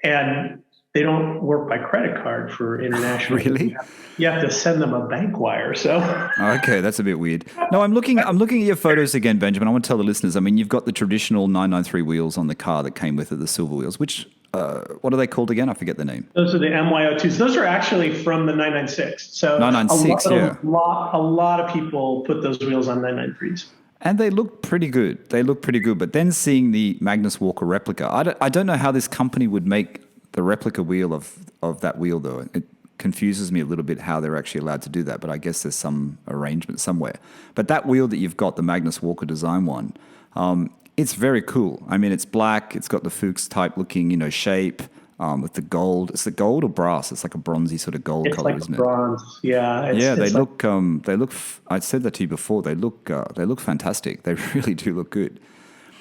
Speaker 2: And they don't work by credit card for international.
Speaker 1: Really?
Speaker 2: You have to send them a bank wire. So
Speaker 1: okay, that's a bit weird. No, I'm looking at your photos again, Benjamin. I want to tell the listeners. I mean, you've got the traditional 993 wheels on the car that came with it, the silver wheels. Which what are they called again? I forget the name.
Speaker 2: Those are the MYO2s. Those are actually from the 996. So
Speaker 1: 996,
Speaker 2: a lot of people put those wheels on 993s.
Speaker 1: And they look pretty good. But then seeing the Magnus Walker replica, I don't know how this company would make the replica wheel of that wheel, though. It confuses me a little bit how they're actually allowed to do that, but I guess there's some arrangement somewhere. But that wheel that you've got, the Magnus Walker design one, it's very cool. I mean, it's black. It's got the Fuchs type looking, shape with the gold. Is it gold or brass? It's like a bronzy sort of gold color, isn't it?
Speaker 2: Bronze. Yeah.
Speaker 1: They look. I said that to you before. They look fantastic. They really do look good.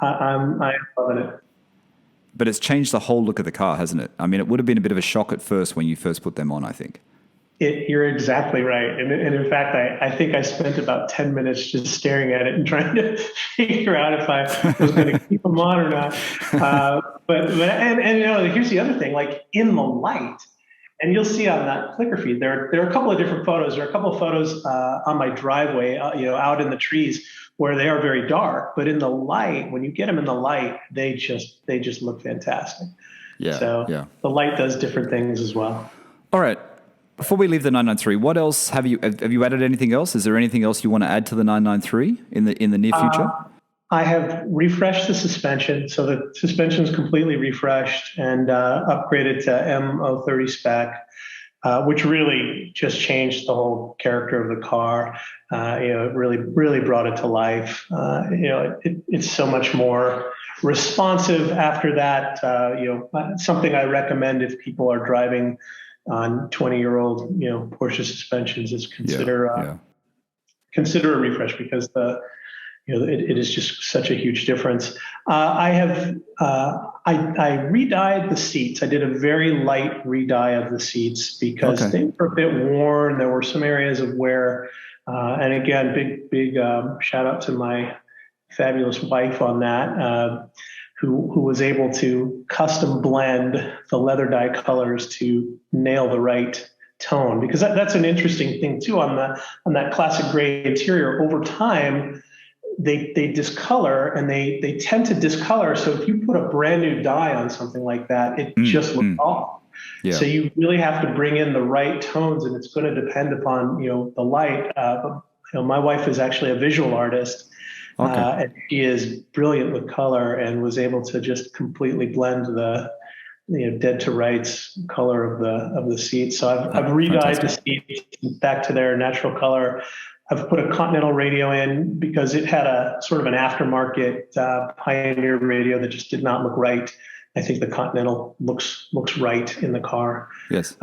Speaker 2: I'm loving it.
Speaker 1: But it's changed the whole look of the car, hasn't it? I mean, it would have been a bit of a shock at first when you first put them on, I think.
Speaker 2: You're exactly right. And in fact, I think I spent about 10 minutes just staring at it and trying to figure out if I was going to keep them on or not. But here's the other thing, like in the light, and you'll see on that Flickr feed, there are a couple of different photos. There are a couple of photos on my driveway, out in the trees where they are very dark. But in the light, when you get them in the light, they just look fantastic.
Speaker 1: Yeah.
Speaker 2: So the light does different things as well.
Speaker 1: All right. Before we leave the 993, what else have you added? Anything else? Is there anything else you want to add to the 993 in the near future?
Speaker 2: I have refreshed the suspension, so the suspension is completely refreshed and upgraded to M030 spec, which really just changed the whole character of the car. It really brought it to life. It's so much more responsive after that. Something I recommend if people are driving on 20-year-old Porsche suspensions is consider a refresh, because it is just such a huge difference. I re-dyed the seats. I did a very light re-dye of the seats because they were a bit worn. There were some areas of wear, and again, big shout out to my fabulous wife on that. Who was able to custom blend the leather dye colors to nail the right tone, because that's an interesting thing too on that classic gray interior. Over time, they discolor, and they tend to discolor. So if you put a brand new dye on something like that, it just looks off. Yeah. So you really have to bring in the right tones, and it's going to depend upon the light. My wife is actually a visual artist. And she is brilliant with color and was able to just completely blend the dead to rights color of the seats. So I've re-dyed the seats back to their natural color. I've put a Continental radio in because it had a sort of an aftermarket Pioneer radio that just did not look right. I think the Continental looks right in the car.
Speaker 1: Yes.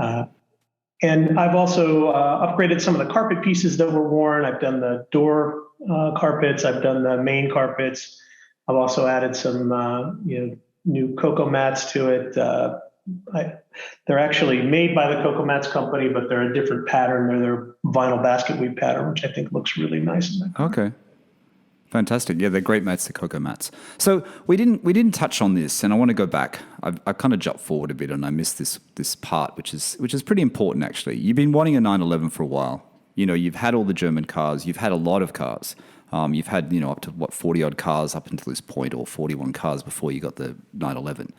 Speaker 2: And I've also upgraded some of the carpet pieces that were worn. I've done the door carpets. I've done the main carpets. I've also added some, new Cocoa mats to it. They're actually made by the Cocoa Mats company, but they're a different pattern. They're their vinyl basket weave pattern, which I think looks really nice in that car.
Speaker 1: Okay. Fantastic. Yeah, they're great mats, the Cocoa Mats. So we didn't touch on this, and I want to go back. I kind of jumped forward a bit, and I missed this part, which is pretty important actually. You've been wanting a 911 for a while. You've had all the German cars. You've had a lot of cars. You've had up to 40 odd cars up until this point, or 41 cars before you got the 911.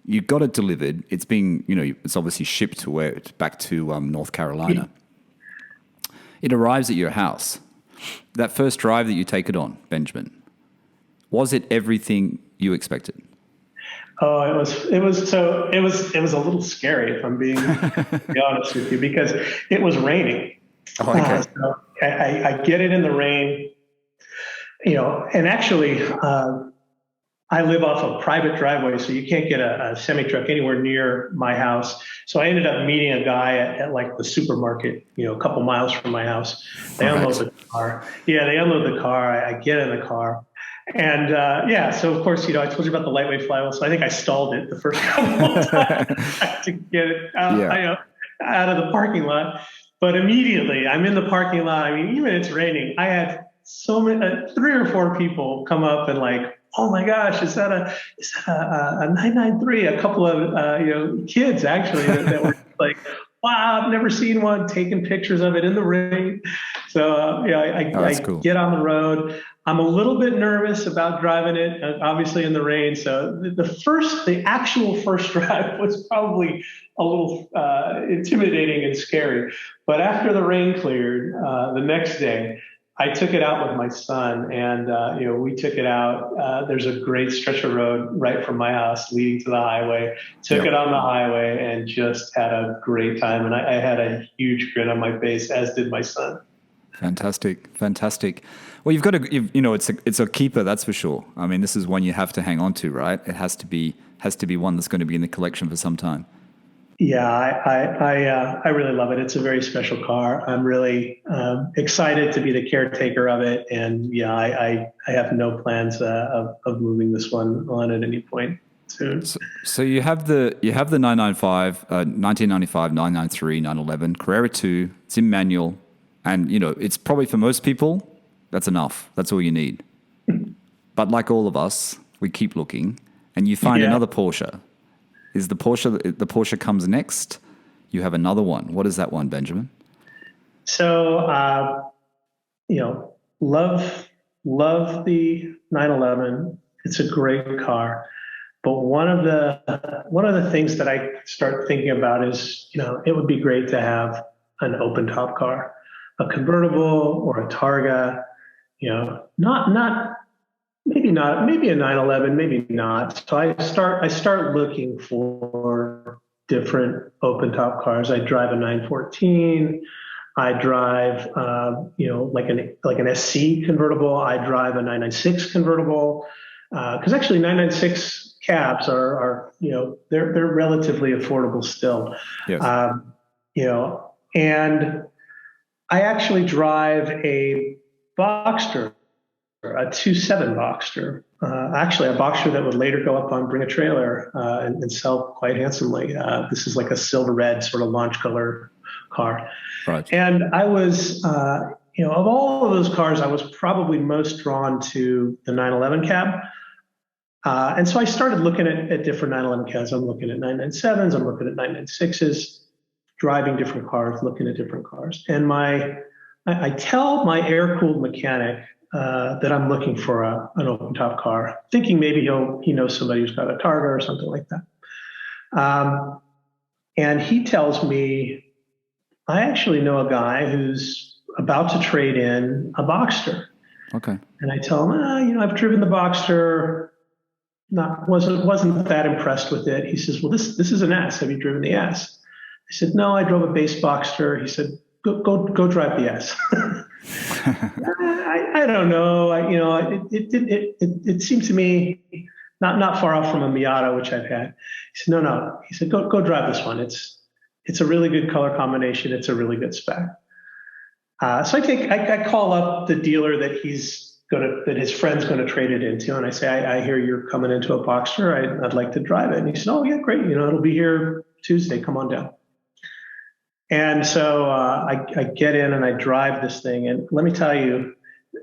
Speaker 1: You got it delivered. It's being it's obviously shipped back to North Carolina. It arrives at your house. That first drive that you take it on, Benjamin, was it everything you expected?
Speaker 2: Oh, it was a little scary, if I'm being to be honest with you, because it was raining.
Speaker 1: Oh, okay.
Speaker 2: So I get it in the rain, and actually, I live off a private driveway, so you can't get a semi truck anywhere near my house. So I ended up meeting a guy at like the supermarket, a couple miles from my house. They unload the car. Yeah, they unload the car. I get in the car. And so of course, I told you about the lightweight flywheel. So I think I stalled it the first couple of times to get it out of the parking lot. But immediately I'm in the parking lot. I mean, even it's raining. I had so many, 3 or 4 people come up and like, oh my gosh, is that a 993? A couple of kids actually that were like, wow, I've never seen one, taking pictures of it in the rain. So I cool. Get on the road. I'm a little bit nervous about driving it, obviously in the rain. So the actual first drive was probably a little intimidating and scary. But after the rain cleared, the next day, I took it out with my son, and we took it out. There's a great stretch of road right from my house leading to the highway. Took it on the highway and just had a great time. And I had a huge grin on my face, as did my son.
Speaker 1: Fantastic. Well, you've got it's a keeper, that's for sure. I mean, this is one you have to hang on to, right? It has to be one that's going to be in the collection for some time.
Speaker 2: Yeah, I really love it. It's a very special car. I'm really excited to be the caretaker of it, and I have no plans of moving this one on at any point soon.
Speaker 1: So you have the 995, 1995, 993, 911, Carrera 2. It's in manual, and it's probably for most people that's enough. That's all you need. But like all of us, we keep looking, and you find another Porsche. Is the Porsche comes next? You have another one. What is that one, Benjamin?
Speaker 2: So, love the 911. It's a great car, but one of the things that I start thinking about is, it would be great to have an open top car, a convertible or a Targa. Maybe a 911, maybe not. So I start looking for different open top cars. I drive a 914. I drive, like an SC convertible. I drive a 996 convertible. Because actually 996 cabs are they're relatively affordable still.
Speaker 1: Yes.
Speaker 2: And I actually drive a Boxster, a 2.7 Boxster, actually a Boxster that would later go up on Bring a Trailer and sell quite handsomely. This is like a silver red sort of launch color car.
Speaker 1: Right.
Speaker 2: And I was, of all of those cars, I was probably most drawn to the 911 cab. And so I started looking at different 911 cabs. I'm looking at 997s, I'm looking at 996s, driving different cars, looking at different cars. And I tell my air-cooled mechanic that I'm looking for an open top car, thinking maybe he knows somebody who's got a Targa or something like that. And he tells me, I actually know a guy who's about to trade in a Boxster.
Speaker 1: Okay.
Speaker 2: And I tell him, I've driven the Boxster, wasn't that impressed with it. He says, well, this is an S. Have you driven the S? I said, no, I drove a base Boxster. He said, go drive the S. I don't know. It seemed to me not far off from a Miata, which I've had. He said, no. He said, go drive this one. It's a really good color combination. It's a really good spec. So I call up the dealer that his friend's going to trade it into, and I say, I hear you're coming into a Boxster. I'd like to drive it. And he said, oh yeah, great. It'll be here Tuesday. Come on down. And so I get in and I drive this thing. And let me tell you,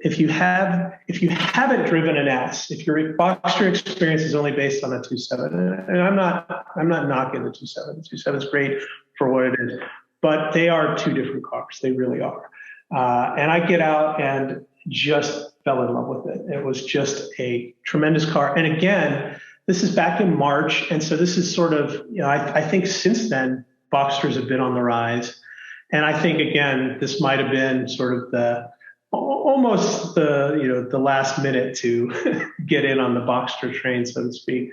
Speaker 2: if you haven't driven an S, if your Boxster experience is only based on a 2.7, and I'm not knocking the 2.7. The 2.7 is great for what it is, but they are two different cars. They really are. And I get out and just fell in love with it. It was just a tremendous car. And again, this is back in March. And so this is sort of, I think since then, Boxsters have been on the rise. And I think, again, this might have been sort of almost the last minute to get in on the Boxster train, so to speak.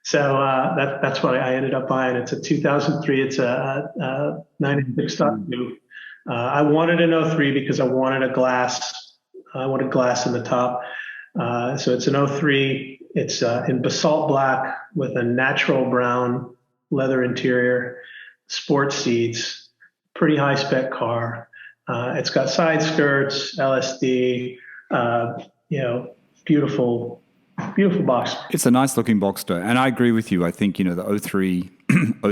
Speaker 2: So that's what I ended up buying. It's a 2003. It's a 996.2. I wanted an '03 because I wanted a glass. I wanted glass in the top. So it's an '03. It's in basalt black with a natural brown leather interior, sports seats, pretty high spec car. It's got side skirts, LSD, beautiful box.
Speaker 1: It's a nice looking Boxster. And I agree with you. I think, the '03,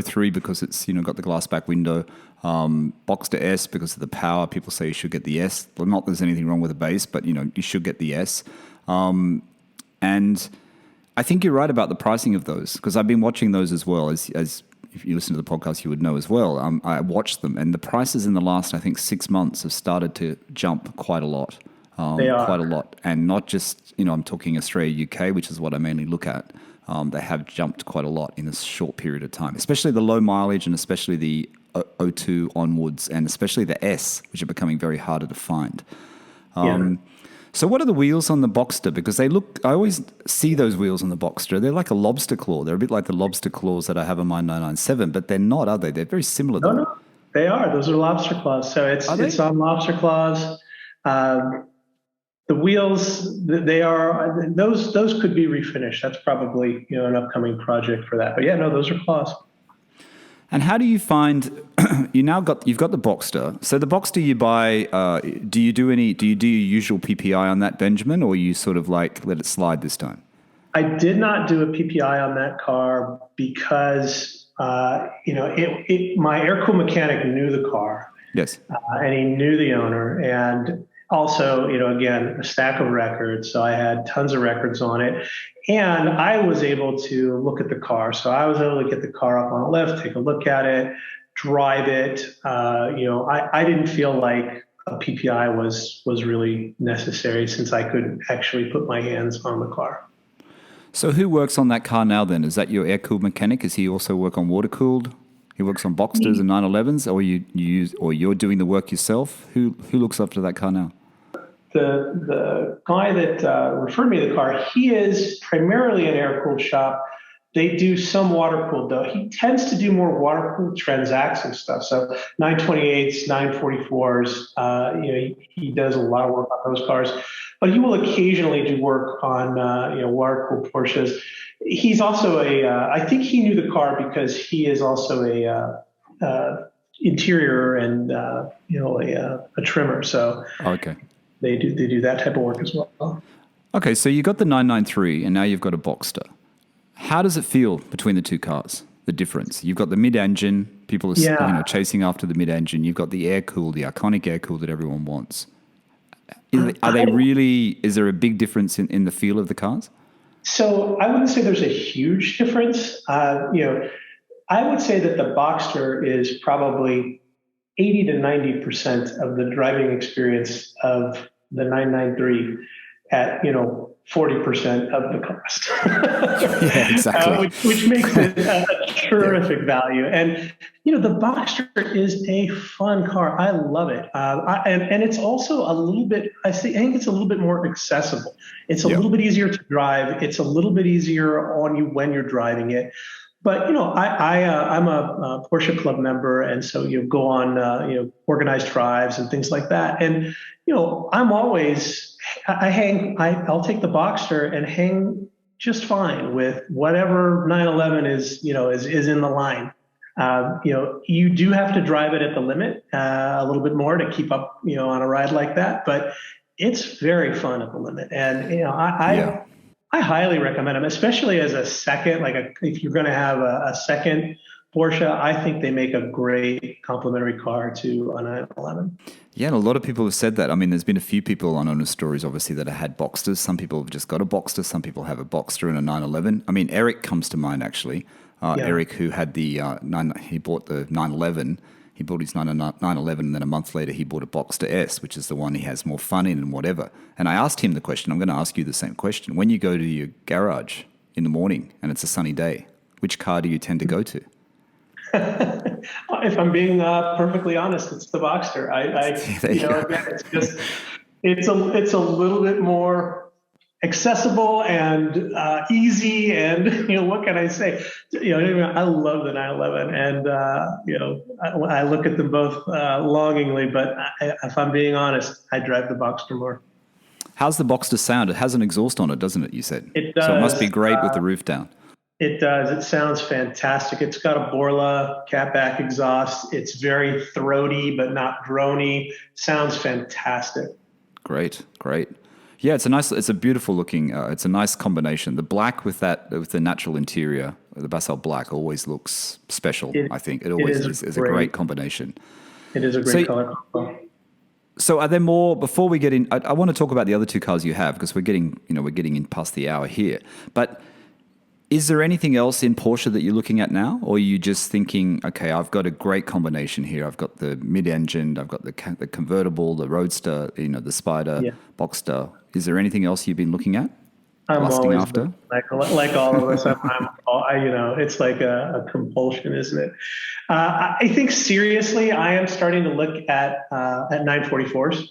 Speaker 1: '03 because it's, got the glass back window. Boxster S because of the power. People say you should get the S. Well, not there's anything wrong with the base, but, you should get the S. And I think you're right about the pricing of those because I've been watching those as well. As if you listen to the podcast, you would know as well. I watched them, and the prices in the last, I think, 6 months have started to jump quite a lot.
Speaker 2: They are.
Speaker 1: Quite a lot. And not just, I'm talking Australia, UK, which is what I mainly look at. They have jumped quite a lot in a short period of time, especially the low mileage and especially the O2 onwards and especially the S, which are becoming very harder to find. So what are the wheels on the Boxster? Because I always see those wheels on the Boxster. They're like a lobster claw. They're a bit like the lobster claws that I have on my 997, but they're not, are they? They're very similar.
Speaker 2: No, they are. Those are lobster claws. So it's on lobster claws. The wheels, they are, those could be refinished. That's probably, an upcoming project for that. But yeah, no, those are claws.
Speaker 1: And how do you find you've got the Boxster? So the Boxster you buy, do you do your usual PPI on that, Benjamin, or you sort of like let it slide this time?
Speaker 2: I did not do a PPI on that car because my air-cooled mechanic knew the car.
Speaker 1: Yes.
Speaker 2: And he knew the owner, and also, again, a stack of records. So I had tons of records on it. And I was able to look at the car. So I was able to get the car up on a lift, take a look at it, drive it. I didn't feel like a PPI was really necessary since I could actually put my hands on the car.
Speaker 1: So who works on that car now then? Is that your air-cooled mechanic? Does he also work on water-cooled? He works on Boxsters and 911s, or you're doing the work yourself? Who looks after that car now?
Speaker 2: The guy that referred me to the car, he is primarily an air-cooled shop. They do some water-cooled, though. He tends to do more water-cooled transacts and stuff. So 928s, 944s, he does a lot of work on those cars. But he will occasionally do work on, water-cooled Porsches. He's also I think he knew the car because he is also a interior and, a trimmer. So
Speaker 1: okay.
Speaker 2: They do that type of work as well.
Speaker 1: Okay, so you got the 993 and now you've got a Boxster. How does it feel between the two cars? The difference? You've got the mid-engine. People are chasing after the mid-engine. You've got the air-cooled, the iconic air-cooled that everyone wants. Is there a big difference in the feel of the cars?
Speaker 2: So I wouldn't say there's a huge difference. I would say that the Boxster is probably 80 to 90% of the driving experience of the 993 at 40% of the cost.
Speaker 1: Yeah, exactly.
Speaker 2: Which makes it a terrific value. And the Boxster is a fun car. I love it. And it's also a little bit. I think it's a little bit more accessible. It's a little bit easier to drive. It's a little bit easier on you when you're driving it. But I'm a Porsche Club member, and so go on organized drives and things like that. And I'm always I'll take the Boxster and hang just fine with whatever 911 is in the line. You do have to drive it at the limit a little bit more to keep up on a ride like that, but it's very fun at the limit. And I highly recommend them, especially as a second, if you're going to have a second Porsche. I think they make a great complementary car to a 911. Yeah,
Speaker 1: and a lot of people have said that. I mean, there's been a few people on Owner Stories, obviously, that have had Boxsters. Some people have just got a Boxster. Some people have a Boxster and a 911. I mean, Eric comes to mind, actually. Eric, who had he bought the 911. He bought his 911, and then a month later he bought a Boxster S, which is the one he has more fun in and whatever. And I asked him the question, I'm going to ask you the same question. When you go to your garage in the morning and it's a sunny day, which car do you tend to go to?
Speaker 2: If I'm being perfectly honest, it's the Boxster. Again, it's a little bit more accessible and easy, and what can I say? I love the 911, and I look at them both longingly. But if I'm being honest, I drive the Boxster more.
Speaker 1: How's the Boxster sound? It has an exhaust on it, doesn't it? You said
Speaker 2: it does.
Speaker 1: So it must be great with the roof down.
Speaker 2: It does. It sounds fantastic. It's got a Borla catback exhaust. It's very throaty but not groany. Sounds fantastic.
Speaker 1: Great. Yeah, it's a beautiful looking. It's a nice combination. The black with the natural interior, the basalt black, always looks special. I think it always is a great combination.
Speaker 2: It is a great color combo.
Speaker 1: So are there more, before we get in, I want to talk about the other two cars you have, because we're getting in past the hour here. But is there anything else in Porsche that you're looking at now? Or are you just thinking, okay, I've got a great combination here. I've got the mid-engine, I've got the convertible, the Roadster, the Spider, Boxster. Is there anything else you've been looking at?
Speaker 2: I'm always after? Like all of us. It's like a compulsion, isn't it? I think seriously, I am starting to look at 944s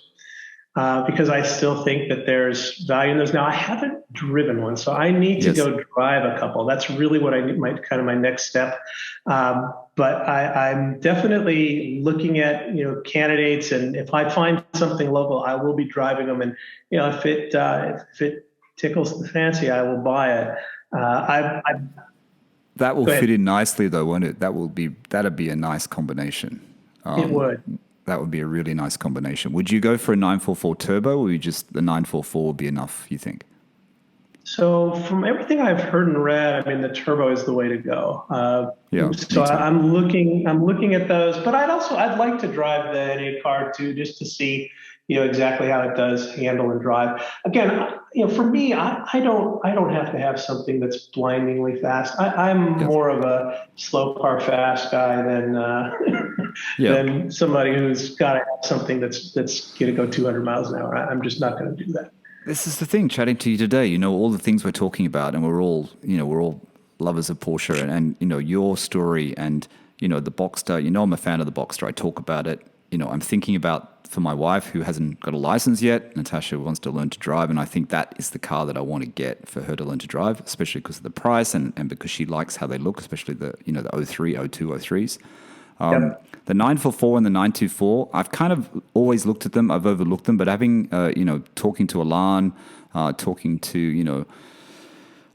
Speaker 2: because I still think that there's value in those. Now, I haven't driven one, so I need to go drive a couple. That's really what I need, my next step. But I'm definitely looking at candidates, and if I find something local, I will be driving them. And if it tickles the fancy, I will buy it.
Speaker 1: That will fit in nicely, though, won't it? That'd be a nice combination.
Speaker 2: It would.
Speaker 1: That would be a really nice combination. Would you go for a 944 turbo, or the 944 would be enough, you think?
Speaker 2: So from everything I've heard and read, the turbo is the way to go. So I'm looking at those, but I'd like to drive the NA car too, just to see exactly how it does handle and drive. Again, for me, I don't have to have something that's blindingly fast. I'm more of a slow car fast guy than somebody who's got to have something that's going to go 200 miles an hour. I'm just not going to do that.
Speaker 1: This is the thing, chatting to you today, all the things we're talking about, and we're all lovers of Porsche, and your story, and the Boxster. I'm a fan of the Boxster. I talk about it. I'm thinking about, for my wife who hasn't got a license yet, Natasha wants to learn to drive, and I think that is the car that I want to get for her to learn to drive, especially because of the price and because she likes how they look, especially the 03, 02, 03s. The 944 and the 924, I've kind of always looked at them. I've overlooked them, but having, talking to Alan, talking to,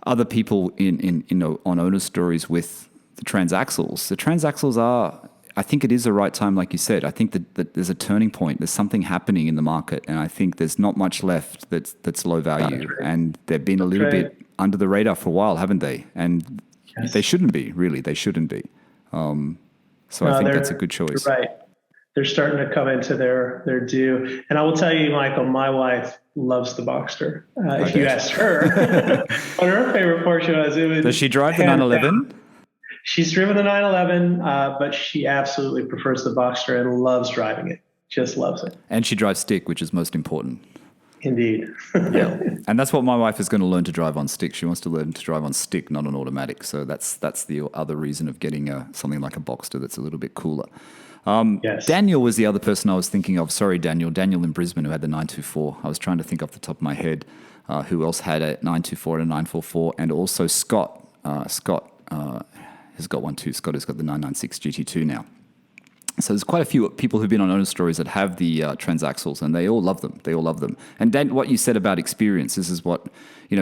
Speaker 1: other people on owner stories with the transaxles are, I think it is the right time, like you said. I think that there's a turning point. There's something happening in the market, and I think there's not much left that's low value. And they've been a little bit under the radar for a while, haven't they? And they shouldn't be, really. They shouldn't be. So I think that's a good choice.
Speaker 2: You're right. They're starting to come into their due. And I will tell you, Michael, my wife loves the Boxster. If you asked her what her favorite Porsche was,
Speaker 1: does she drive the 911?
Speaker 2: She's driven the 911, but she absolutely prefers the Boxster and loves driving it. Just loves it.
Speaker 1: And she drives stick, which is most important.
Speaker 2: Indeed.
Speaker 1: Yeah, and that's what my wife is going to learn to drive on stick. She wants to learn to drive on stick, not on automatic. So that's the other reason of getting something like a Boxster that's a little bit cooler. Daniel was the other person I was thinking of. Sorry, Daniel in Brisbane, who had the 924. I was trying to think off the top of my head who else had a 924 and a 944, and also Scott. Scott has got one too. Scott has got the 996 GT2 now. So there's quite a few people who've been on owner stories that have the transaxles, and they all love them. And Dan, what you said about experience, this is what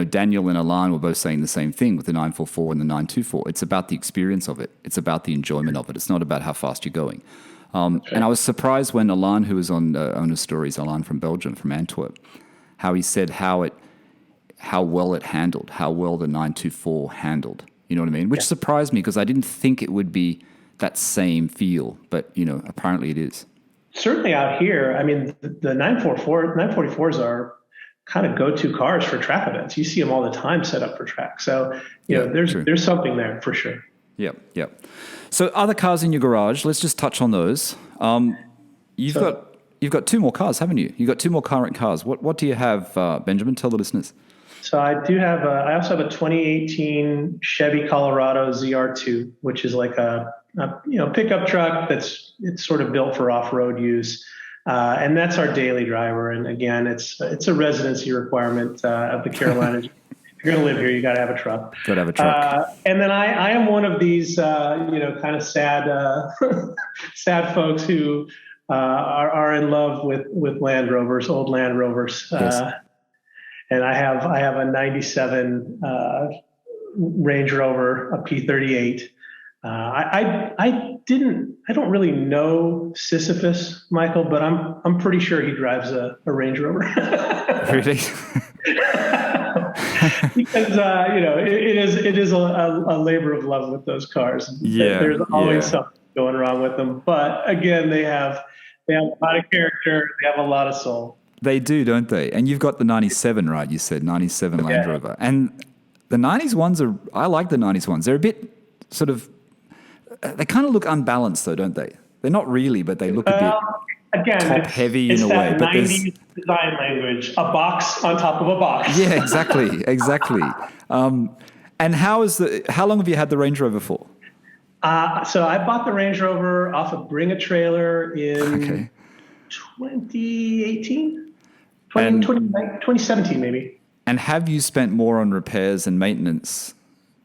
Speaker 1: Daniel and Alan were both saying the same thing with the 944 and the 924. It's about the experience of it. It's about the enjoyment of it. It's not about how fast you're going. And I was surprised when Alan, who was on owner stories, Alan from Belgium, from Antwerp, how he said how well it handled, how well the 924 handled. You know what I mean? Which surprised me because I didn't think it would be that same feel, but apparently it is. Certainly
Speaker 2: out here, the 944s are kind of go-to cars for track events. You see them all the time set up for track. So there's something there for sure.
Speaker 1: Yep. So other cars in your garage, let's just touch on those. You've got two more cars, haven't you? You've got two more current cars. What do you have, Benjamin? Tell the listeners.
Speaker 2: So I also have a 2018 Chevy Colorado ZR2, which is like a pickup truck it's sort of built for off-road use. And that's our daily driver. And again, it's a residency requirement of the Carolinas. If you're going to live here, you got to have a truck.
Speaker 1: Got to have a truck.
Speaker 2: And then I am one of these, kind of sad, sad folks who are in love with Land Rovers, old Land Rovers.
Speaker 1: Yes.
Speaker 2: And I have a '97 Range Rover, a P38. I don't really know Sisyphus, Michael, but I'm pretty sure he drives a Range Rover.
Speaker 1: Really?
Speaker 2: Because it is a labor of love with those cars.
Speaker 1: Yeah,
Speaker 2: there's always something going wrong with them. But again, they have a lot of character. They have a lot of soul.
Speaker 1: They do, don't they? And you've got the '97, right? You said '97 Land Rover, and the '90s ones are. I like the '90s ones. They're a bit sort of. They kind of look unbalanced, though, don't they? They're not really, but they look a bit top heavy in a way.
Speaker 2: It's that 90s design language, a box on top of a box.
Speaker 1: Yeah, exactly. And how long have you had the Range Rover for?
Speaker 2: So I bought the Range Rover off of Bring a Trailer in 2018, 2017 maybe.
Speaker 1: And have you spent more on repairs and maintenance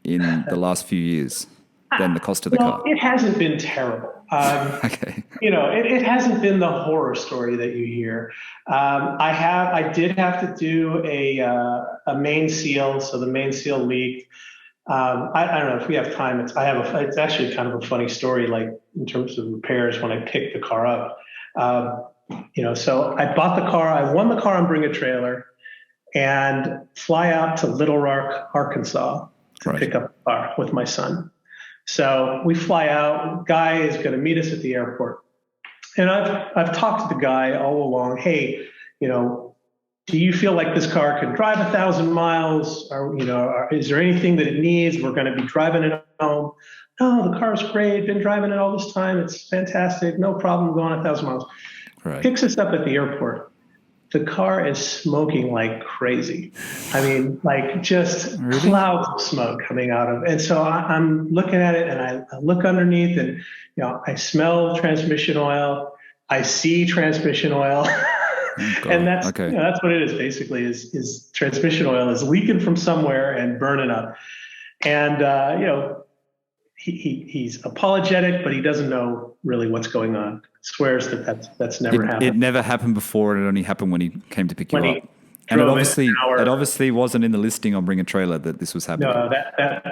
Speaker 1: in the last few years than the cost of the car?
Speaker 2: It hasn't been terrible.
Speaker 1: Okay.
Speaker 2: It hasn't been the horror story that you hear. I did have to do a main seal, so the main seal leaked. I don't know if we have time. It's actually kind of a funny story, like in terms of repairs when I picked the car up. So I bought the car. I won the car on Bring a Trailer, and fly out to Little Rock, Arkansas, to pick up the car with my son. So we fly out. Guy is going to meet us at the airport, and I've talked to the guy all along. Hey, do you feel like this car can drive 1,000 miles? Or is there anything that it needs? We're going to be driving it home. No, the car's great. Been driving it all this time. It's fantastic. No problem going 1,000 miles.
Speaker 1: Right.
Speaker 2: Picks us up at the airport. The car is smoking like crazy. I mean, like just clouds of smoke coming out of it. And so I'm looking at it, and I look underneath, and I smell transmission oil. I see transmission oil. And that's what it is basically. Is transmission oil is leaking from somewhere and burning up. And he's apologetic, but he doesn't know really what's going on. Swears that's never happened.
Speaker 1: It never happened before, and it only happened when he came to pick you up. And it obviously wasn't in the listing on Bring a Trailer that this was happening.
Speaker 2: No,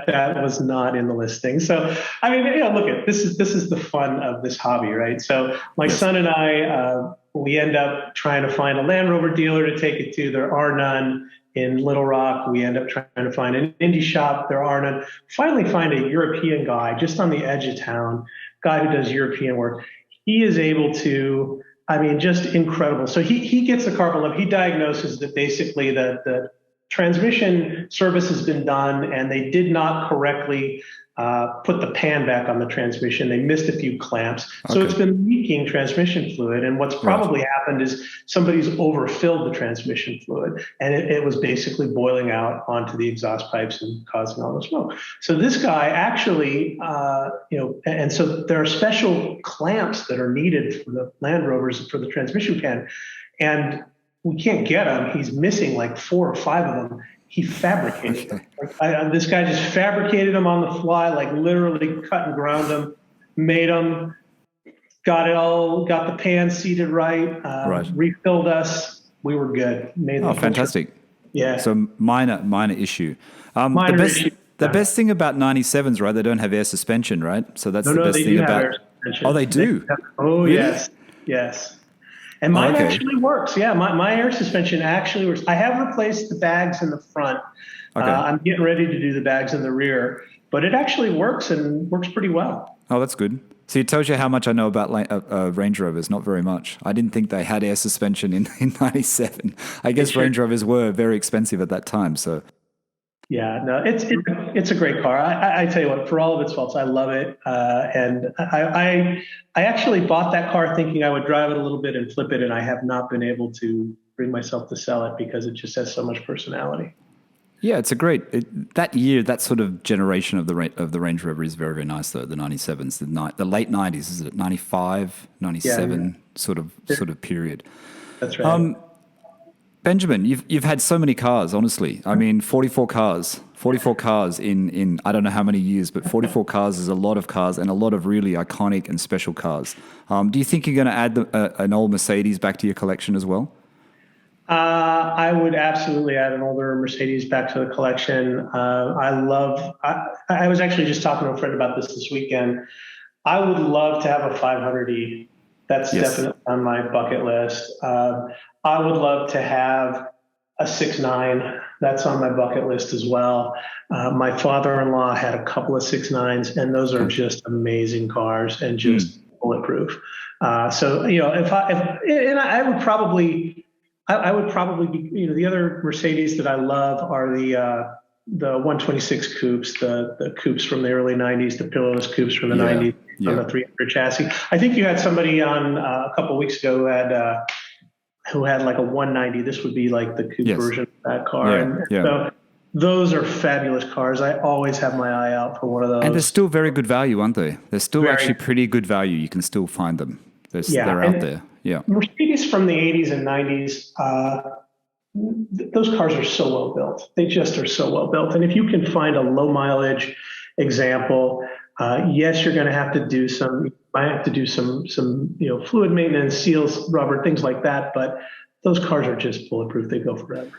Speaker 2: that was not in the listing. So I mean, look, this is the fun of this hobby, right? So my son and I, we end up trying to find a Land Rover dealer to take it to. There are none in Little Rock. We end up trying to find an indie shop. There are none. Finally find a European guy just on the edge of town, guy who does European work. He is able to, just incredible. So he gets the car pulled up. He diagnoses that basically the transmission service has been done, and they did not correctly put the pan back on the transmission. They missed a few clamps. So it's been leaking transmission fluid. And what's probably happened is somebody's overfilled the transmission fluid, and it was basically boiling out onto the exhaust pipes and causing all the smoke. So this guy actually, and so there are special clamps that are needed for the Land Rovers for the transmission pan. And we can't get them. He's missing like 4 or 5 of them. He fabricated them. This guy just fabricated them on the fly, like literally cut and ground them, made them, got the pan seated right. Refilled us. We were good.
Speaker 1: Fantastic.
Speaker 2: Yeah.
Speaker 1: So minor issue. The best thing about 97s, right? They don't have air suspension, right? So that's the best thing about. Air suspension. Oh, they do.
Speaker 2: Really? Yes. And mine actually works. Yeah, my air suspension actually works. I have replaced the bags in the front. I'm getting ready to do the bags in the rear, but it actually works and works pretty well.
Speaker 1: Oh, that's good. So it tells you how much I know about Range Rovers. Not very much. I didn't think they had air suspension in 97. I guess Range Rovers were very expensive at that time. So.
Speaker 2: Yeah, no, it's a great car. I tell you what, for all of its faults, I love it. And I actually bought that car thinking I would drive it a little bit and flip it, and I have not been able to bring myself to sell it because it just has so much personality.
Speaker 1: Yeah, it's a great that year. That sort of generation of the Range Rover is very, very nice though. The 97s, the late 90s, is it 95,
Speaker 2: Yeah,
Speaker 1: 97 sort of period.
Speaker 2: that's right.
Speaker 1: Benjamin, you've had so many cars, honestly. I mean, 44 cars. 44 cars in I don't know how many years, but 44 cars is a lot of cars and a lot of really iconic and special cars. Do you think you're going to add an old Mercedes back to your collection as well?
Speaker 2: I would absolutely add an older Mercedes back to the collection. I was actually just talking to a friend about this weekend. I would love to have a 500e. That's
Speaker 1: Yes.
Speaker 2: definitely on my bucket list. I would love to have a 6.9. That's on my bucket list as well. My father-in-law had a couple of 6.9s, and those are just amazing cars and just bulletproof. So, I would probably. I would probably be, the other Mercedes that I love are the 126 coupes, the coupes from the early 90s, the pillarless coupes from the 90s, on the 300 chassis. I think you had somebody on a couple of weeks ago who had like a 190. This would be like the coupe version of that car. So those are fabulous cars. I always have my eye out for one of those.
Speaker 1: And they're still very good value, aren't they? They're still actually pretty good value. You can still find them. They're out there. Yeah.
Speaker 2: Mercedes from the 80s and 90s, those cars are so well built. They just are so well built. And if you can find a low mileage example, yes, you're going to have to do some fluid maintenance, seals, rubber, things like that. But those cars are just bulletproof. They go forever.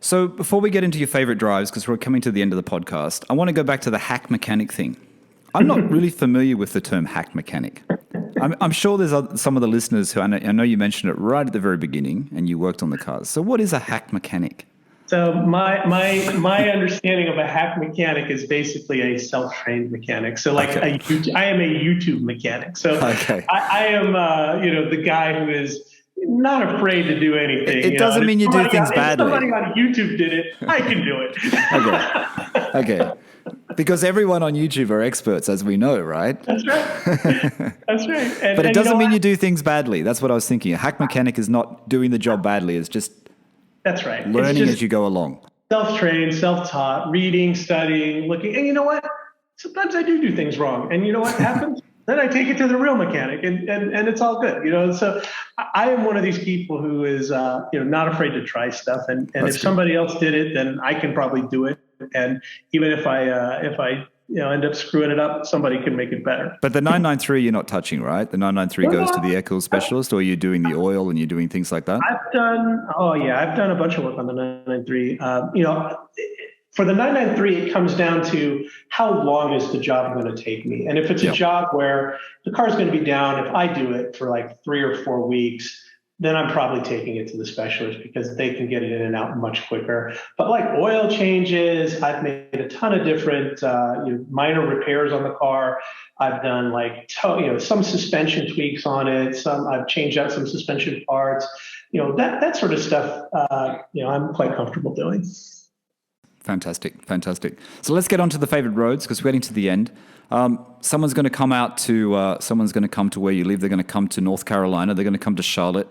Speaker 2: So
Speaker 1: before we get into your favorite drives, because we're coming to the end of the podcast, I want to go back to the hack mechanic thing. I'm not really familiar with the term hack mechanic. I'm sure there's some of the listeners who, I know you mentioned it right at the very beginning and you worked on the cars. So what is a hack mechanic?
Speaker 2: So my understanding of a hack mechanic is basically a self-trained mechanic. So like I am a YouTube mechanic. So I am, the guy who is not afraid to do anything.
Speaker 1: It doesn't mean you do things badly.
Speaker 2: If somebody on YouTube did it, I can do it.
Speaker 1: Okay. Because everyone on YouTube are experts, as we know, right?
Speaker 2: That's right. That's right.
Speaker 1: But it doesn't mean you do things badly. That's what I was thinking. A hack mechanic is not doing the job badly. It's just learning as you go along. Self-trained,
Speaker 2: self-taught, reading, studying, looking. And you know what? Sometimes I do things wrong. And you know what happens? Then I take it to the real mechanic, and it's all good, So I am one of these people who is, not afraid to try stuff. And if somebody else did it, then I can probably do it. And even if I end up screwing it up, somebody can make it better.
Speaker 1: But the 993 you're not touching, right? The 993 goes to the air cool specialist, or you're doing the oil and you're doing things like that?
Speaker 2: I've done a bunch of work on the 993. For the 993, it comes down to how long is the job going to take me? And if it's a job where the car's going to be down, if I do it for like 3 or 4 weeks, then I'm probably taking it to the specialist because they can get it in and out much quicker. But like oil changes, I've made a ton of different minor repairs on the car. I've done some suspension tweaks on it. I've changed out some suspension parts. That sort of stuff. I'm quite comfortable doing.
Speaker 1: Fantastic. So let's get on to the favorite roads because we're getting to the end. Someone's going to come to where you live. They're going to come to North Carolina. They're going to come to Charlotte.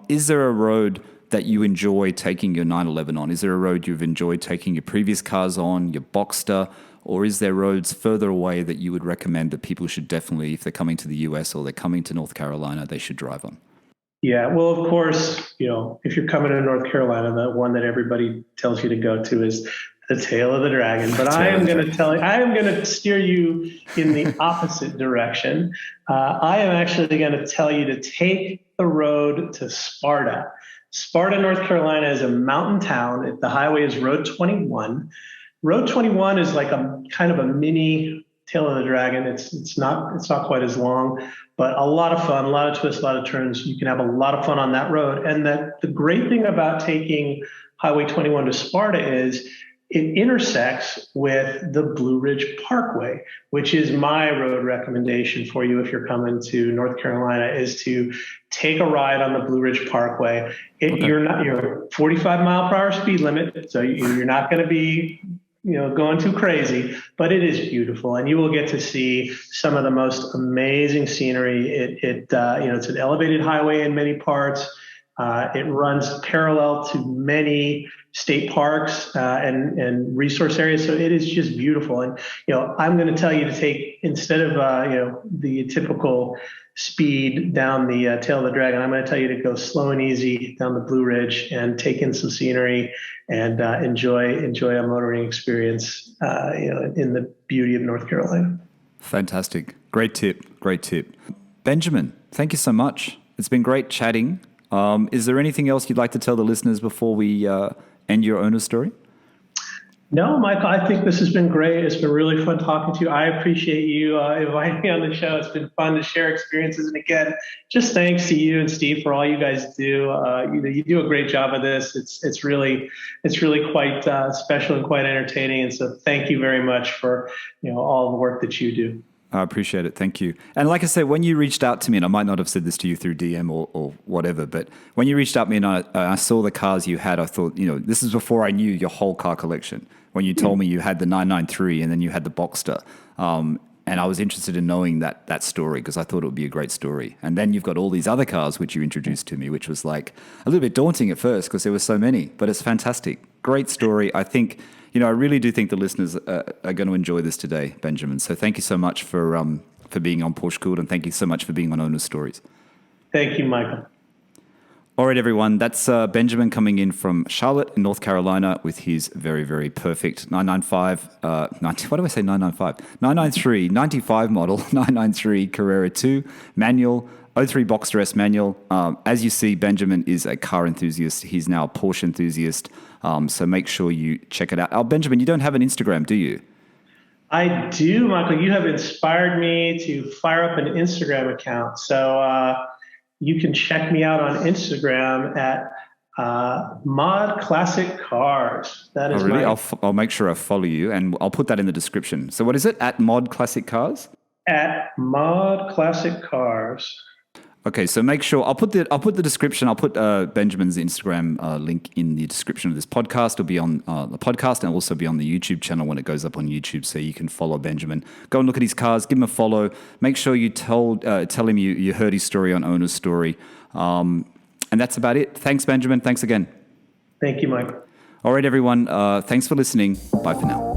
Speaker 1: Is there a road that you enjoy taking your 911 on? Is there a road you've enjoyed taking your previous cars on, your Boxster? Or is there roads further away that you would recommend that people should definitely, if they're coming to the US or they're coming to North Carolina, they should drive on?
Speaker 2: Yeah, well, of course, if you're coming to North Carolina, the one that everybody tells you to go to is the tail of the dragon. But I am going to steer you in the opposite direction. I am actually going to tell you to take the road to Sparta. Sparta, North Carolina is a mountain town. The highway is Road 21. Road 21 is like a kind of a mini tail of the dragon. It's not quite as long, but a lot of fun, a lot of twists, a lot of turns. You can have a lot of fun on that road. And the great thing about taking Highway 21 to Sparta is it intersects with the Blue Ridge Parkway, which is my road recommendation for you if you're coming to North Carolina, is to take a ride on the Blue Ridge Parkway. You're 45 mile per hour speed limit, so you're not going to be going too crazy, but it is beautiful, and you will get to see some of the most amazing scenery. It's an elevated highway in many parts. It runs parallel to many state parks and resource areas, so it is just beautiful. And I'm going to tell you to take, instead of the typical speed down the tail of the dragon, I'm going to tell you to go slow and easy down the Blue Ridge and take in some scenery and enjoy a motoring experience in the beauty of North Carolina.
Speaker 1: Fantastic. Great tip. Benjamin, thank you so much. It's been great chatting. Is there anything else you'd like to tell the listeners before we end your owner story?
Speaker 2: No, Michael, I think this has been great. It's been really fun talking to you. I appreciate you inviting me on the show. It's been fun to share experiences. And again, just thanks to you and Steve for all you guys do. You do a great job of this. It's really quite special and quite entertaining. And so thank you very much for all the work that you do.
Speaker 1: I appreciate it. Thank you. And like I said, when you reached out to me, and I might not have said this to you through DM or whatever, but when you reached out to me and I saw the cars you had, I thought, this is before I knew your whole car collection. When you told me you had the 993 and then you had the Boxster. And I was interested in knowing that story because I thought it would be a great story. And then you've got all these other cars which you introduced to me, which was like a little bit daunting at first because there were so many, but it's fantastic. Great story. I think, I really do think the listeners are going to enjoy this today, Benjamin. So thank you so much for being on PorscheCooled, and thank you so much for being on Owner Stories.
Speaker 2: Thank you, Michael.
Speaker 1: All right, everyone. That's Benjamin coming in from Charlotte in North Carolina with his very, very perfect 993, 95 model, 993 Carrera 2 manual, 03 Boxster S manual. As you see, Benjamin is a car enthusiast. He's now a Porsche enthusiast. So make sure you check it out. Benjamin, you don't have an Instagram, do you?
Speaker 2: I do, Michael. You have inspired me to fire up an Instagram account. So you can check me out on Instagram at Mod Classic Cars. That is
Speaker 1: really? I'll make sure I follow you, and I'll put that in the description. So what is it? At Mod Classic Cars?
Speaker 2: At Mod Classic Cars.
Speaker 1: Okay, so make sure I'll put the description. I'll put Benjamin's Instagram link in the description of this podcast. It'll be on the podcast and also be on the YouTube channel when it goes up on YouTube, so you can follow Benjamin. Go and look at his cars. Give him a follow. Make sure you tell him you heard his story on Owner's Story, and that's about it. Thanks, Benjamin. Thanks again.
Speaker 2: Thank you, Mike.
Speaker 1: All right, everyone. Thanks for listening. Bye for now.